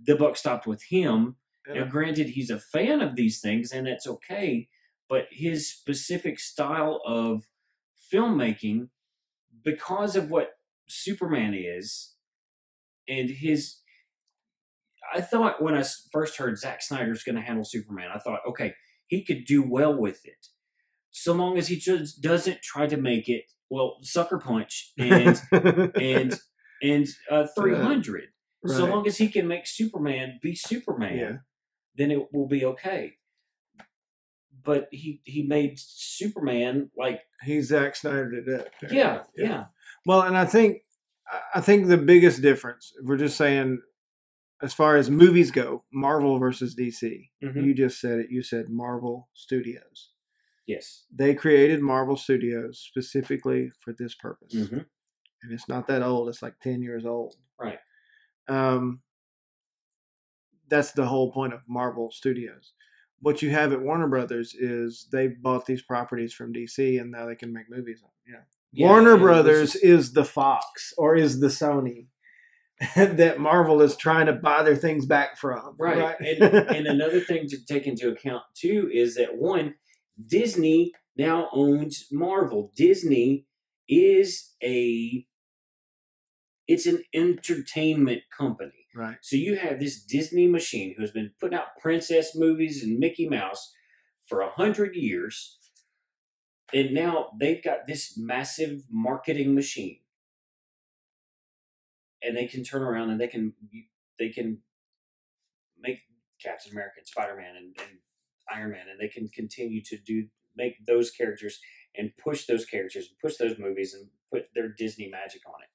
the buck stopped with him. Yeah. Now, granted, he's a fan of these things, and that's okay. But his specific style of filmmaking, because of what Superman is, and his, I thought when I first heard Zack Snyder's going to handle Superman, I thought, okay, he could do well with it, so long as he just doesn't try to make it Sucker Punch and and 300. Right. So long as he can make Superman be Superman, then it will be okay. But he made Superman like he's Zack Snyder to death. Yeah. Well, and I think the biggest difference, if we're just saying, as far as movies go, Marvel versus DC. Mm-hmm. You just said it. You said Marvel Studios. Yes. They created Marvel Studios specifically for this purpose. Mm-hmm. And it's not that old. It's like 10 years old. Right. That's the whole point of Marvel Studios. What you have at Warner Brothers is they bought these properties from DC, and now they can make movies. Warner Brothers is the Fox or is the Sony that Marvel is trying to buy their things back from. Right. And another thing to take into account, too, is that, one, Disney now owns Marvel. Disney is it's an entertainment company. Right. So you have this Disney machine who has been putting out princess movies and Mickey Mouse for 100 years. And now they've got this massive marketing machine. And they can turn around and they can make Captain America and Spider-Man and Iron Man, and they can continue to make those characters and push those characters and push those movies and put their Disney magic on it.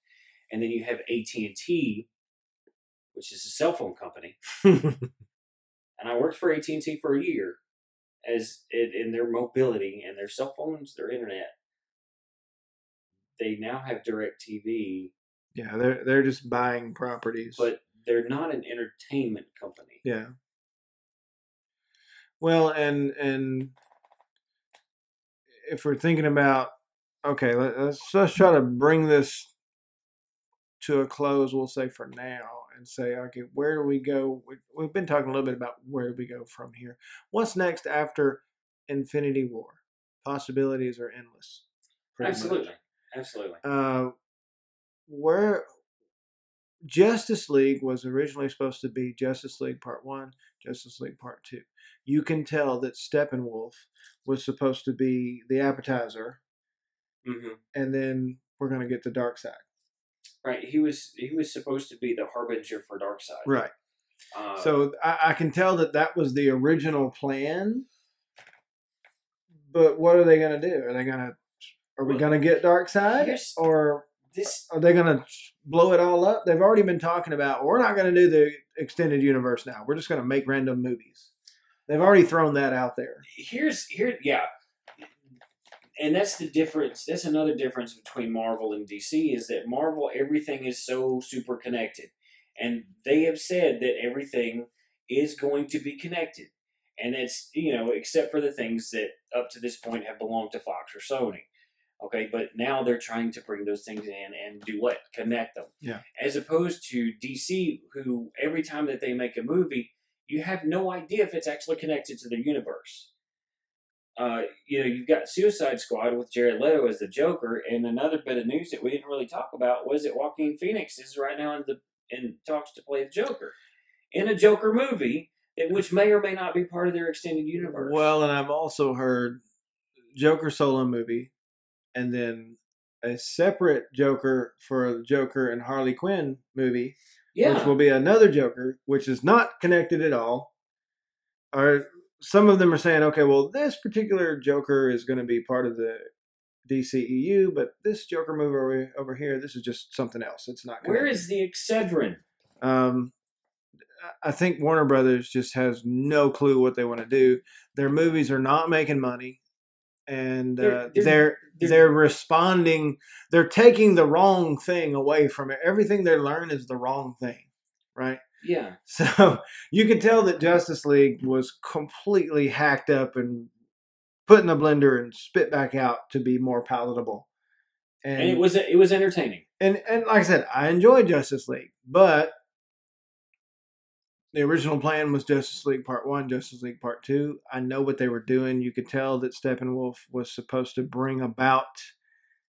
And then you have AT&T, which is a cell phone company. And I worked for AT&T for a year in their mobility and their cell phones, their internet. They now have DirecTV. Yeah, they're just buying properties. But they're not an entertainment company. Yeah. Well, and if we're thinking about, okay, let's try to bring this to a close, we'll say for now, and say, okay, where do we go? We've been talking a little bit about where do we go from here. What's next after Infinity War? Possibilities are endless. Absolutely. Absolutely. Where Justice League was originally supposed to be Justice League Part 1, Justice League Part 2. You can tell that Steppenwolf was supposed to be the appetizer, and then we're going to get to Darkseid. Right, he was supposed to be the harbinger for Darkseid. Right. So I can tell that was the original plan. But what are they going to do? Are we going to get Darkseid, or are they going to blow it all up? They've already been talking about, we're not going to do the extended universe now. We're just going to make random movies. They've already thrown that out there. Yeah. And that's the difference. That's another difference between Marvel and DC is that Marvel, everything is so super connected. And they have said that everything is going to be connected. And it's, except for the things that up to this point have belonged to Fox or Sony. Okay, but now they're trying to bring those things in and do what? Connect them. Yeah. As opposed to DC, who every time that they make a movie, you have no idea if it's actually connected to the universe. You've got Suicide Squad with Jared Leto as the Joker, and another bit of news that we didn't really talk about was that Joaquin Phoenix is right now in talks to play the Joker in a Joker movie, which may or may not be part of their extended universe. Well, and I've also heard Joker solo movie, and then a separate Joker for Joker and Harley Quinn movie, which will be another Joker, which is not connected at all. Or some of them are saying, okay, well, this particular Joker is going to be part of the DCEU, but this Joker movie over here, this is just something else. It's not connected. Where is the Excedrin? I think Warner Brothers just has no clue what they want to do. Their movies are not making money. and They're- they're responding. They're taking the wrong thing away from it. Everything they learn is the wrong thing, right? Yeah. So you could tell that Justice League was completely hacked up and put in a blender and spit back out to be more palatable. And it was entertaining. And like I said, I enjoyed Justice League, but the original plan was Justice League Part 1, Justice League Part 2. I know what they were doing. You could tell that Steppenwolf was supposed to bring about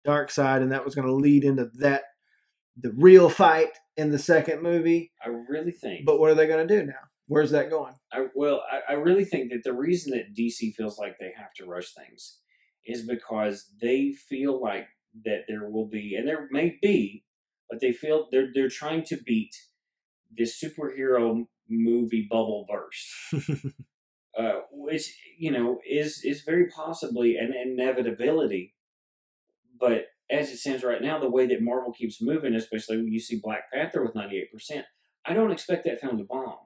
Darkseid, and that was going to lead into the real fight in the second movie. I really think. But what are they going to do now? Where's that going? I really think that the reason that DC feels like they have to rush things is because they feel like that there will be, and there may be, but they feel they're trying to beat this superhero movie bubble burst, which is very possibly an inevitability. But as it stands right now, the way that Marvel keeps moving, especially when you see Black Panther with 98%, I don't expect that film to bomb.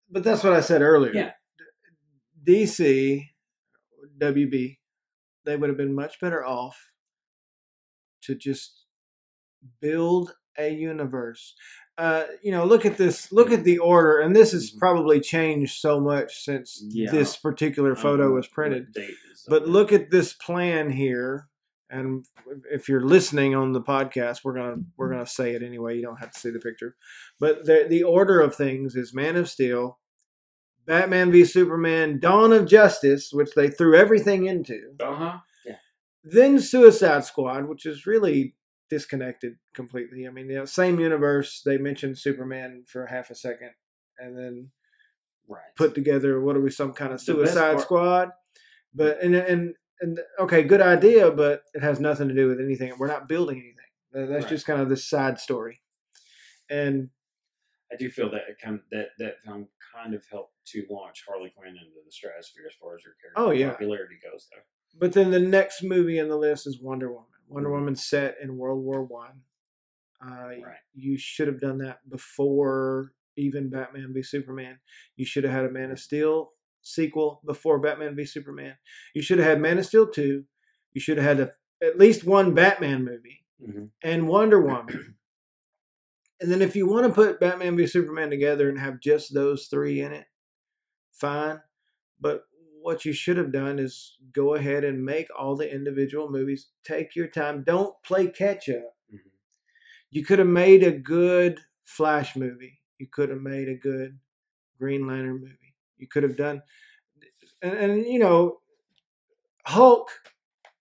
But that's what I said earlier. Yeah. DC, WB, they would have been much better off to just build a universe. Look at this. Look at the order, and this has probably changed so much since this particular photo was printed. But look at this plan here, and if you're listening on the podcast, we're gonna say it anyway. You don't have to see the picture, but the order of things is Man of Steel, Batman v Superman, Dawn of Justice, which they threw everything into. Yeah. Then Suicide Squad, which is really disconnected completely. I mean, same universe. They mentioned Superman for half a second, and then put together some kind of Suicide Squad. But and okay, good idea, but it has nothing to do with anything. We're not building anything. That's just kind of this side story. And I do feel that that film kind of helped to launch Harley Quinn into the stratosphere as far as her character popularity goes, though. But then the next movie in the list is Wonder Woman. Wonder Woman set in World War One. You should have done that before even Batman v Superman. You should have had a Man of Steel sequel before Batman v Superman. You should have had Man of Steel 2. You should have had at least one Batman movie and Wonder Woman. And then if you want to put Batman v Superman together and have just those three in it, fine. But what you should have done is go ahead and make all the individual movies. Take your time. Don't play catch up. You could have made a good Flash movie. You could have made a good Green Lantern movie. You could have done, and Hulk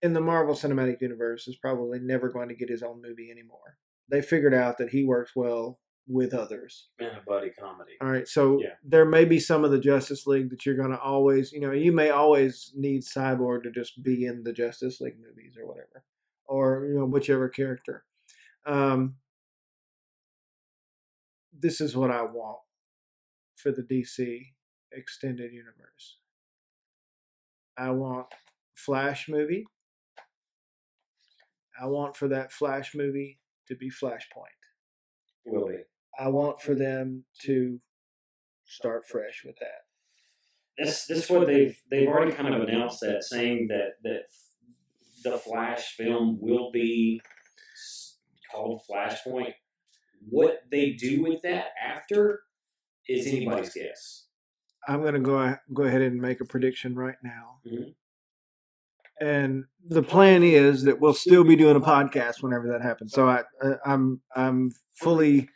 in the Marvel Cinematic Universe is probably never going to get his own movie anymore. They figured out that he works well with others. And a buddy comedy. All right, so there may be some of the Justice League that you're going to always, you may always need Cyborg to just be in the Justice League movies or whatever, or whichever character. This is what I want for the DC extended universe. I want Flash movie. I want for that Flash movie to be Flashpoint. Will be. I want for them to start fresh with that. That's what they've already kind of announced that, saying that the Flash film will be called Flashpoint. What they do with that after is anybody's guess. I'm going to go ahead and make a prediction right now. And the plan is that we'll still be doing a podcast whenever that happens. So I'm fully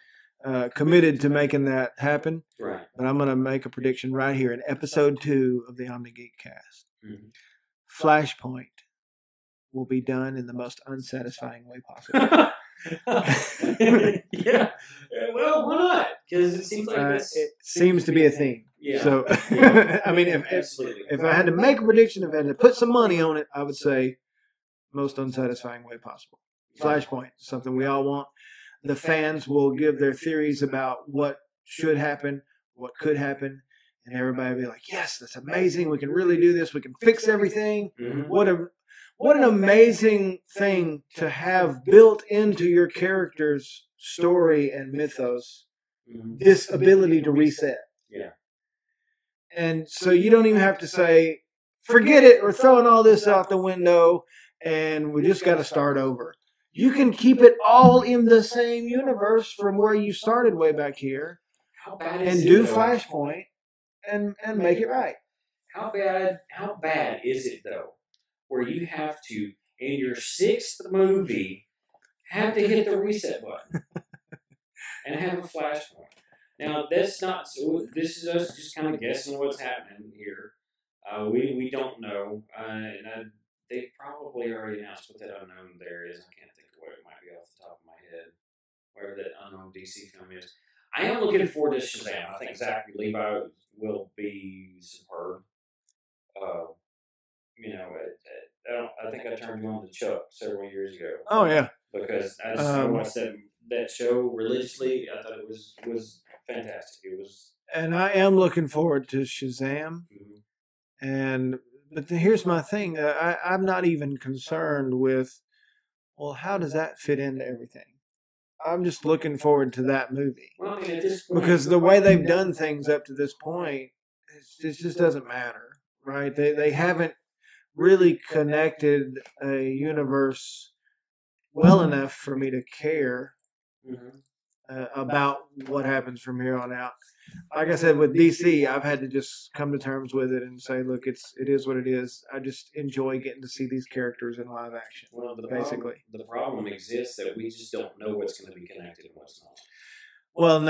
committed to making that happen. Right. But I'm going to make a prediction right here in episode 2 of the OmniGeekCast. Flashpoint will be done in the most unsatisfying way possible. Yeah. Well, why not? Because it seems like it seems to be a theme. Yeah. So, I mean, if I had to make a prediction, if I had to put some money on it, I would say most unsatisfying way possible. Flashpoint, something we all want. The fans will give their theories about what should happen, what could happen, and everybody will be like, yes, that's amazing. We can really do this. We can fix everything. What an amazing thing to have built into your character's story and mythos, this ability to reset. Yeah. And so you don't even have to say forget it. We're throwing all this out the window, and we just got to start over. You can keep it all in the same universe from where you started way back here, and do Flashpoint, and make it right. How bad is it though, where you have to in your 6th movie have to hit the reset button and have a Flashpoint? Now that's not. This is us just kind of guessing what's happening here. We don't know, they probably already announced what that unknown there is. I can't think of what it might be off the top of my head. Whatever that unknown DC film is. I am looking forward to Shazam. I think Zachary Levi will be superb. I think I turned you on to Chuck several years ago. Oh yeah, because I watched that show religiously. I thought it was fantastic. It was, and I am looking forward to Shazam. But here's my thing: I'm not even concerned with, well, how does that fit into everything? I'm just looking forward to that movie. Well, at this point, because the way they've done things up to this point, it just doesn't matter, right? They haven't really connected a universe well enough for me to care about what happens from here on out. Like I said, with DC, I've had to just come to terms with it and say, look, it is what it is. I just enjoy getting to see these characters in live action. Well, basically, the problem exists that we just don't know what's going to be connected and what's not. Well, and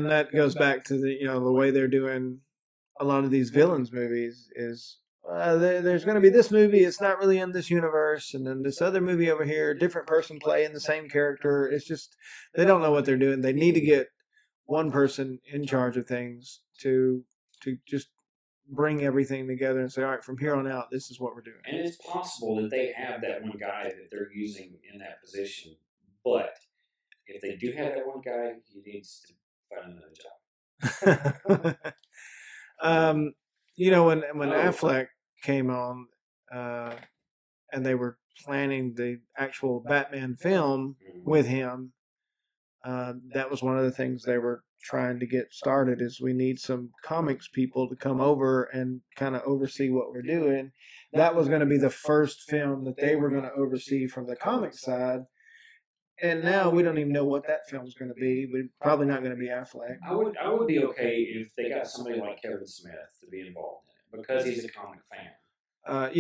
that goes back to the way they're doing a lot of these villains movies is there's going to be this movie. It's not really in this universe, and then this other movie over here, different person playing the same character. It's just they don't know what they're doing. They need to get one person in charge of things to just bring everything together and say, all right, from here on out, this is what we're doing. And it's possible that they have that one guy that they're using in that position, but if they do have that one guy, he needs to find another job. When Affleck came on, and they were planning the actual Batman film with him, that was one of the things they were trying to get started. Is we need some comics people to come over and kind of oversee what we're doing. That was going to be the first film that they were going to oversee from the comic side. And now we don't even know what that film's going to be. We're probably not going to be Affleck. I would be okay if they got somebody like Kevin Smith to be involved in it because he's a comic fan.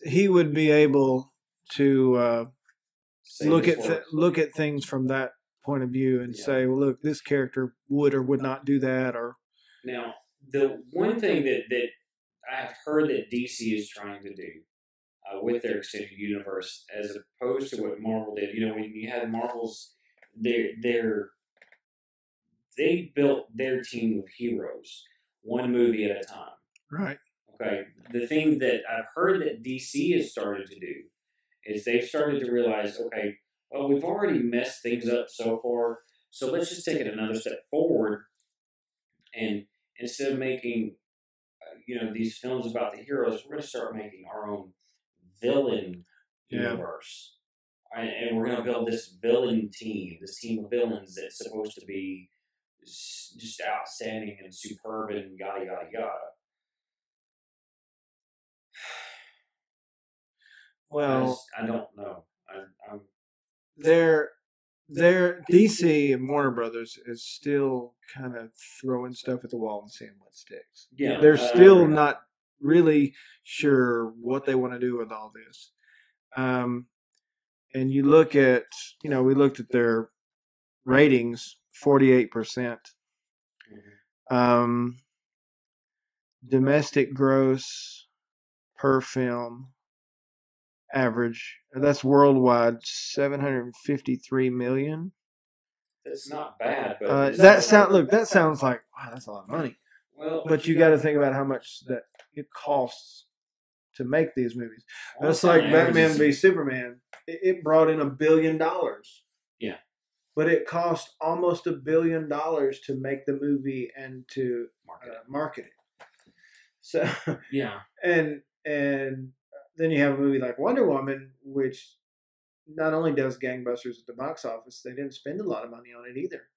He would be able to look at things from that point of view and say, well, look, this character would or would not do that. Or now, the one thing that I've heard that DC is trying to do with their extended universe, as opposed to what Marvel did. When you had Marvel's, they built their team of heroes one movie at a time. Right. Okay. The thing that I've heard that DC has started to do is they've started to realize, okay, well, we've already messed things up so far, so let's just take it another step forward, and instead of making these films about the heroes, we're going to start making our own villain universe, and we're going to build this villain team, this team of villains that's supposed to be just outstanding and superb and yada yada yada. Well, I don't know. Their DC and Warner Brothers is still kind of throwing stuff at the wall and seeing what sticks. Yeah, they're still not really sure what they want to do with all this. And you look at, we looked at their ratings, 48%. Domestic gross per film average, that's worldwide, 753 million. That's not bad, but that sounds like, wow, that's a lot of money. Well, but you got to think about how much that it costs to make these movies. That's like Batman v Superman. It brought in $1 billion. Yeah. But it cost almost $1 billion to make the movie and to market it. So yeah, and then you have a movie like Wonder Woman, which not only does gangbusters at the box office, they didn't spend a lot of money on it either.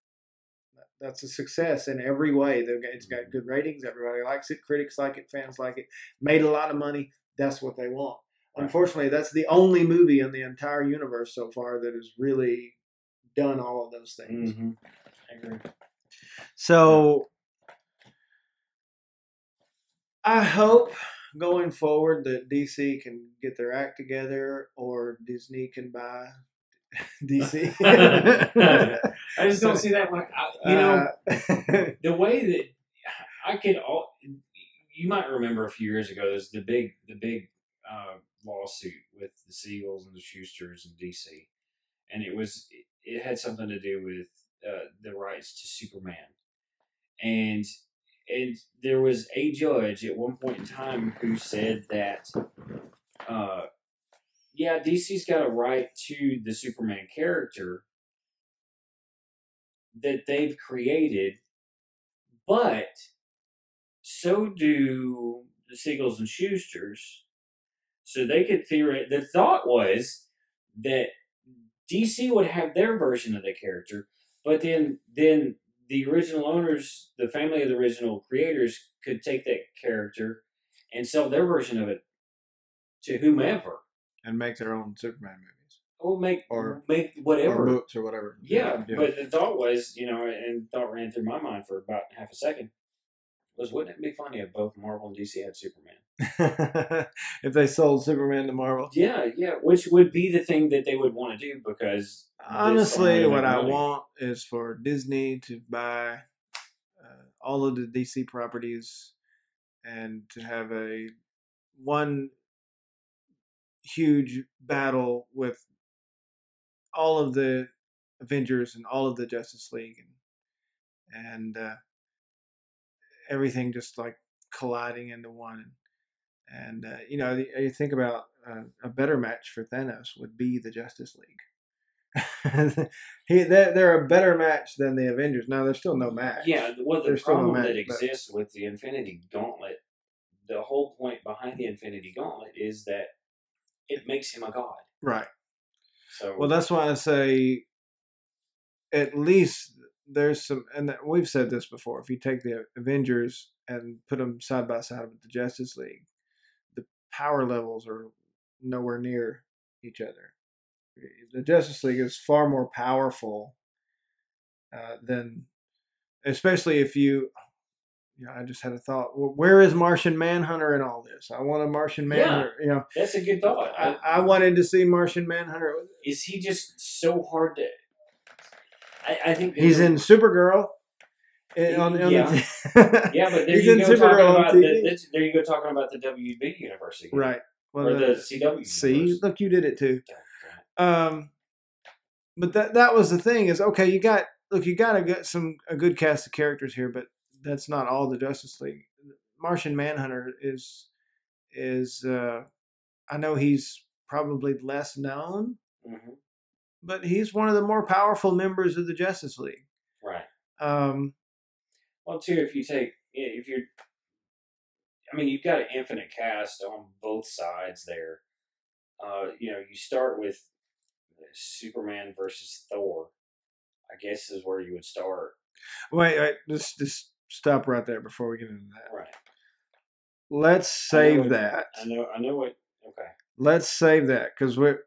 that's a success in every way. It's got good ratings. Everybody likes it. Critics like it. Fans like it. Made a lot of money. That's what they want. Right. Unfortunately, that's the only movie in the entire universe so far that has really done all of those things. Mm-hmm. I agree. So I hope going forward that DC can get their act together, or Disney can buy DC. I just don't see that one. The way that I could you might remember a few years ago, there's the big lawsuit with the Seagulls and the Schusters in DC, and it had something to do with the rights to Superman, and there was a judge at one point in time who said that, yeah, DC's got a right to the Superman character that they've created, but so do the Seagulls and Schusters. So they could the thought was that DC would have their version of the character, but then the original owners, the family of the original creators, could take that character and sell their version of it to whomever. And make their own Superman movies. Or make whatever. Or books or whatever. Yeah, but the thought was, and thought ran through my mind for about half a second, was wouldn't it be funny if both Marvel and DC had Superman? If they sold Superman to Marvel? Yeah, which would be the thing that they would want to do, because... Honestly, what I want is for Disney to buy all of the DC properties and to have one huge battle with all of the Avengers and all of the Justice League and everything just like colliding into one. And you think about a better match for Thanos would be the Justice League. They're a better match than the Avengers. Now, there's still no match. Yeah, well, the problem that exists with the Infinity Gauntlet, the whole point behind the Infinity Gauntlet is that it makes him a god. Right. So, well, that's why I say at least there's some, and we've said this before, if you take the Avengers and put them side by side with the Justice League, the power levels are nowhere near each other. The Justice League is far more powerful than, especially if I just had a thought. Where is Martian Manhunter in all this? I want a Martian Manhunter. Yeah, that's a good thought. I wanted to see Martian Manhunter. Is he just so hard to? I think he's in Supergirl. Yeah, but there you go talking about the WB universe again. Right. Well, or the CW. See, look, you did it too. But that was the thing is, okay, you got to get a good cast of characters here, but that's not all the Justice League. Martian Manhunter is I know he's probably less known, but he's one of the more powerful members of the Justice League. Right. Well, too, you've got an infinite cast on both sides there. You start with Superman versus Thor, I guess is where you would start. Wait, just stop right there before we get into that. Right. Let's save that. I know what. Okay. Let's save that because we're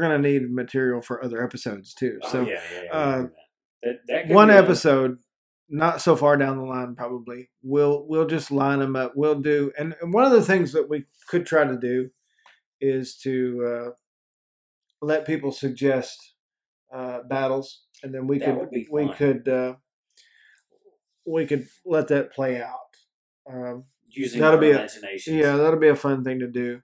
gonna need material for other episodes too. So that one episode, not so far down the line, probably we'll just line them up. We'll do, and one of the things that we could try to do is to let people suggest battles, and then we could let that play out. Using our imagination. That'll be a fun thing to do.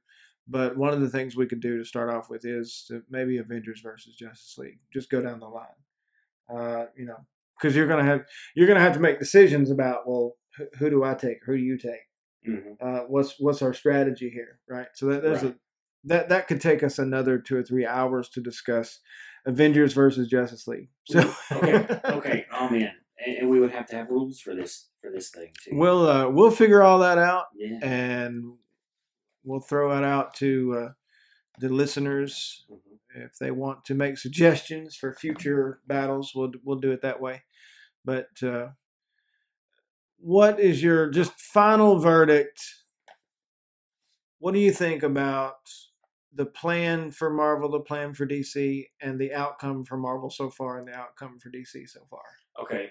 But one of the things we could do to start off with is maybe Avengers versus Justice League. Just go down the line, because you're gonna have to make decisions about, well, who do I take? Who do you take? Mm-hmm. What's our strategy here, right? So that could take us another 2 or 3 hours to discuss Avengers versus Justice League. So okay. Oh man, and we would have to have rules for this thing too. We'll figure all that out, and we'll throw it out to the listeners. If they want to make suggestions for future battles, we'll do it that way. But what is your just final verdict? What do you think about the plan for Marvel, the plan for DC, and the outcome for Marvel so far, and the outcome for DC so far? Okay.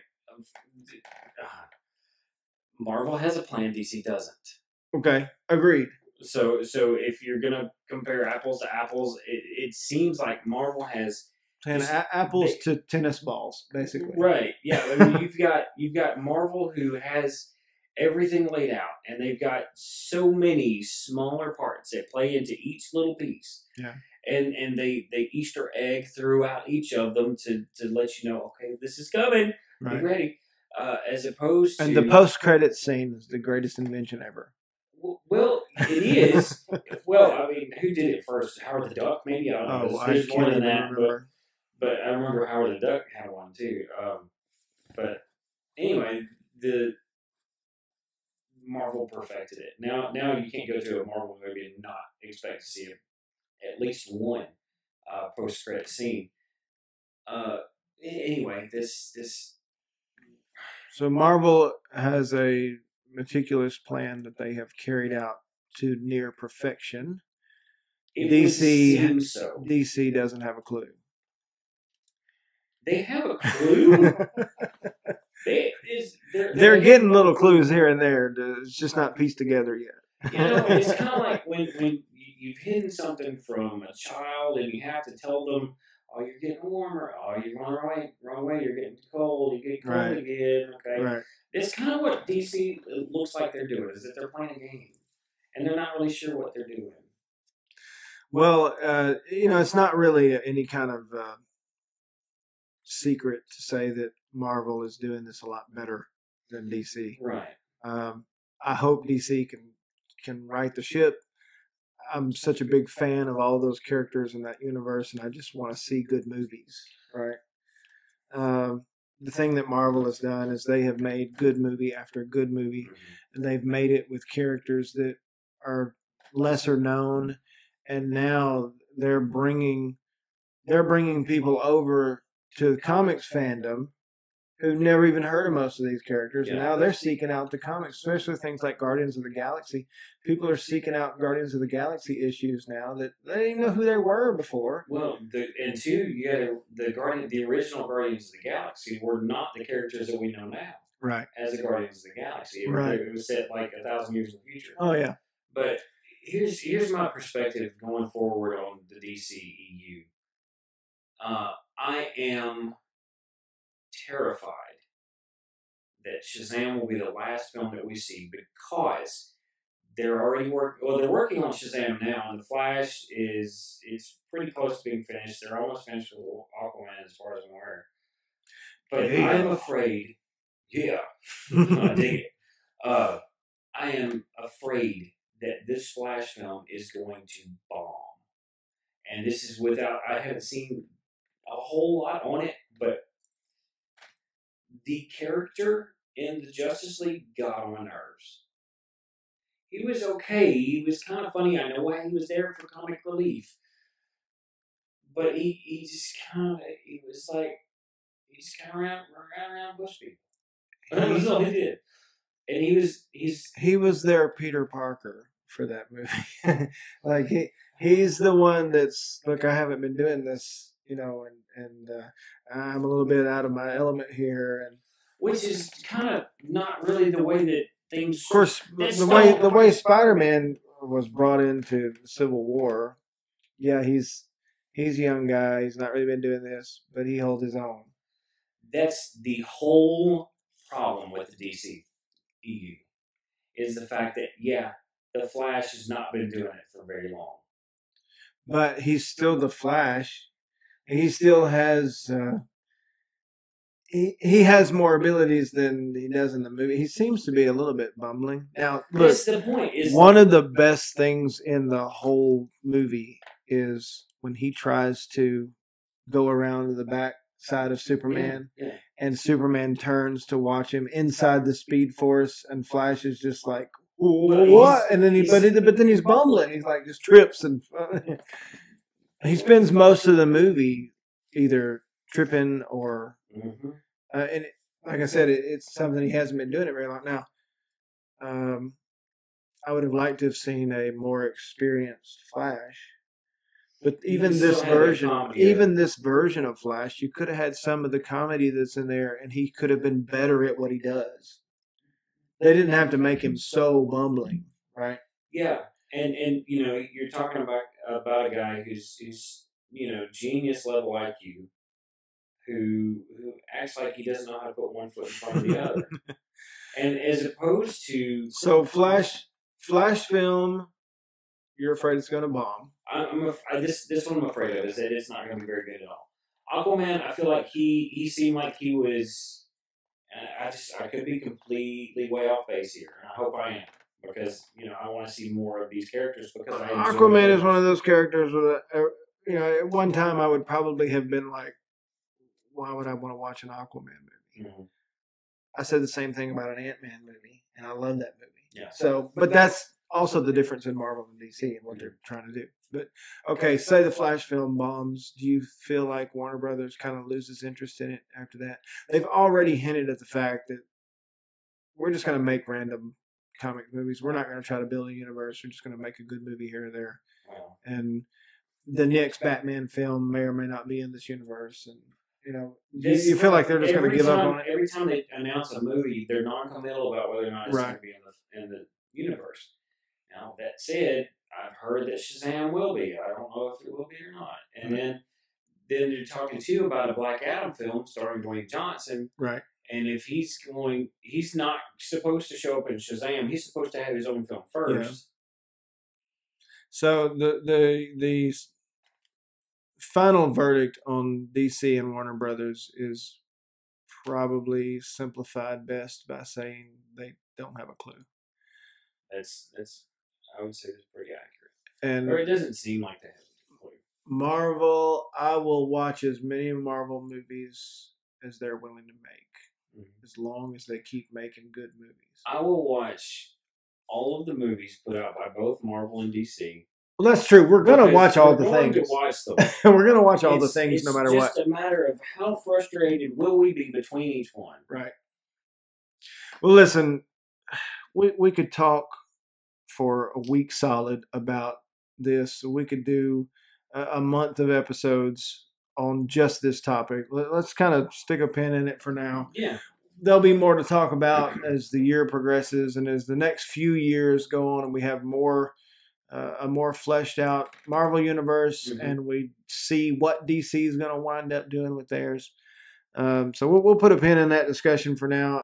Marvel has a plan, DC doesn't. Okay, agreed. So if you're gonna compare apples to apples, it seems like Marvel has Apples to tennis balls, basically. Right. Yeah. I mean, you've got Marvel, who has everything laid out, and they've got so many smaller parts that play into each little piece. Yeah. And they Easter egg throughout each of them to let you know, okay, this is coming. Right. Be ready. As opposed to, and the post-credit scene is the greatest invention ever. Well, it is. Well, I mean, who did it first? Howard the Duck, maybe. I don't know. There's more than that, but I remember Howard the Duck had one too. But anyway, the Marvel perfected it. Now you can't go to a Marvel movie and not expect to see at least one post-credit scene. Anyway, this. So Marvel has a meticulous plan that they have carried out to near perfection. DC doesn't have a clue. They have a clue. They're getting little clues here and there. It's just not pieced together yet. You know, it's kind of like when you've hidden something from a child and you have to tell them, oh, you're getting warmer. Oh, you're going wrong way. You're getting cold. You're getting cold again. Okay. Right. It's kind of what DC looks like they're doing, is that they're playing a game. And they're not really sure what they're doing. Well, it's not really any kind of secret to say that Marvel is doing this a lot better than DC. Right. I hope DC can right the ship. I'm such a big fan of all those characters in that universe, and I just want to see good movies, right? The thing that Marvel has done is they have made good movie after good movie, and they've made it with characters that are lesser known, and now they're bringing people over to the comics fandom who've never even heard of most of these characters. And now they're seeking out the comics, especially things like Guardians of the Galaxy. People are seeking out Guardians of the Galaxy issues now that they didn't know who they were before. Well, you had the original Guardians of the Galaxy were not the characters that we know now. Right. As the Guardians of the Galaxy. It was set like 1,000 years in the future. Oh, yeah. But here's my perspective going forward on the DCEU. I am terrified that Shazam will be the last film that we see, because they're already they're working on Shazam now, and the Flash it's pretty close to being finished. They're almost finished with Aquaman, as far as I'm aware. But I'm afraid, I dig it. I am afraid that this Flash film is going to bomb, and this is I haven't seen a whole lot on it, but the character in the Justice League got on my nerves. He was okay. He was kind of funny. I know why he was there for comic relief. But he just kind of, he was like, he just kind of ran around bush people. That's all he did. And he was their Peter Parker for that movie. Like he's the one that's, look, I haven't been doing this, and I'm a little bit out of my element here, and which is kind of not really the way that things. Of course, the way Spider-Man was brought into the Civil War, yeah, he's a young guy. He's not really been doing this, but he holds his own. That's the whole problem with the DCEU, is the fact that the Flash has not been doing it for very long. But he's still the Flash. He still has. He has more abilities than he does in the movie. He seems to be a little bit bumbling. Now, look, that's the point. One of the best things in the whole movie is when he tries to go around to the back side of Superman, and Superman turns to watch him inside the Speed Force, and Flash is just like, what? And then but then he's bumbling. He's like, just trips, and he spends most of the movie either tripping or like I said, it's something he hasn't been doing it very long now. I would have liked to have seen a more experienced Flash. But even this version of Flash, you could have had some of the comedy that's in there, and he could have been better at what he does. They didn't have to make him so bumbling, right? Yeah, and you're talking about a guy who's genius level IQ, who acts like he doesn't know how to put one foot in front of the other, and as opposed to Flash film, you're afraid it's going to bomb. This one I'm afraid of is that it's not going to be very good at all. Aquaman, I feel like he seemed like he was. I could be completely way off base here, and I hope I am, because I want to see more of these characters, because Aquaman is one of those characters with at one time I would probably have been like, why would I want to watch an Aquaman movie? Mm-hmm. I said the same thing about an Ant-Man movie, and I love that movie. Yeah. So, but that's also the difference in Marvel and DC and what they're trying to do. But okay, say the Flash film bombs. Do you feel like Warner Brothers kind of loses interest in it after that? They've already hinted at the fact that we're just going to make random comic movies. We're not going to try to build a universe. We're just going to make a good movie here or there. Wow. And the next Batman film may or may not be in this universe. And you feel like they're just going to give up on it? Every time they announce a movie, they're non-committal about whether or not it's going to be in the universe. Now, that said, I've heard that Shazam will be. I don't know if it will be or not. And then they're talking too about a Black Adam film starring Dwayne Johnson. Right. And if he's not supposed to show up in Shazam. He's supposed to have his own film first. Yeah. So the final verdict on DC and Warner Brothers is probably simplified best by saying they don't have a clue. That's I would say that's pretty accurate. Or it doesn't seem like they have a clue. Marvel, I will watch as many Marvel movies as they're willing to make, as long as they keep making good movies. I will watch all of the movies put out by both Marvel and DC. Well, that's true. We're going to watch all the things. We're going to watch all the things no matter what. It's just a matter of how frustrated will we be between each one. Right. Well, listen, we could talk for a week solid about this. We could do a month of episodes on just this topic. Let's kind of stick a pin in it for now. Yeah. There'll be more to talk about as the year progresses and as the next few years go on and we have a more fleshed out Marvel universe, and we see what DC is going to wind up doing with theirs. So we'll put a pin in that discussion for now.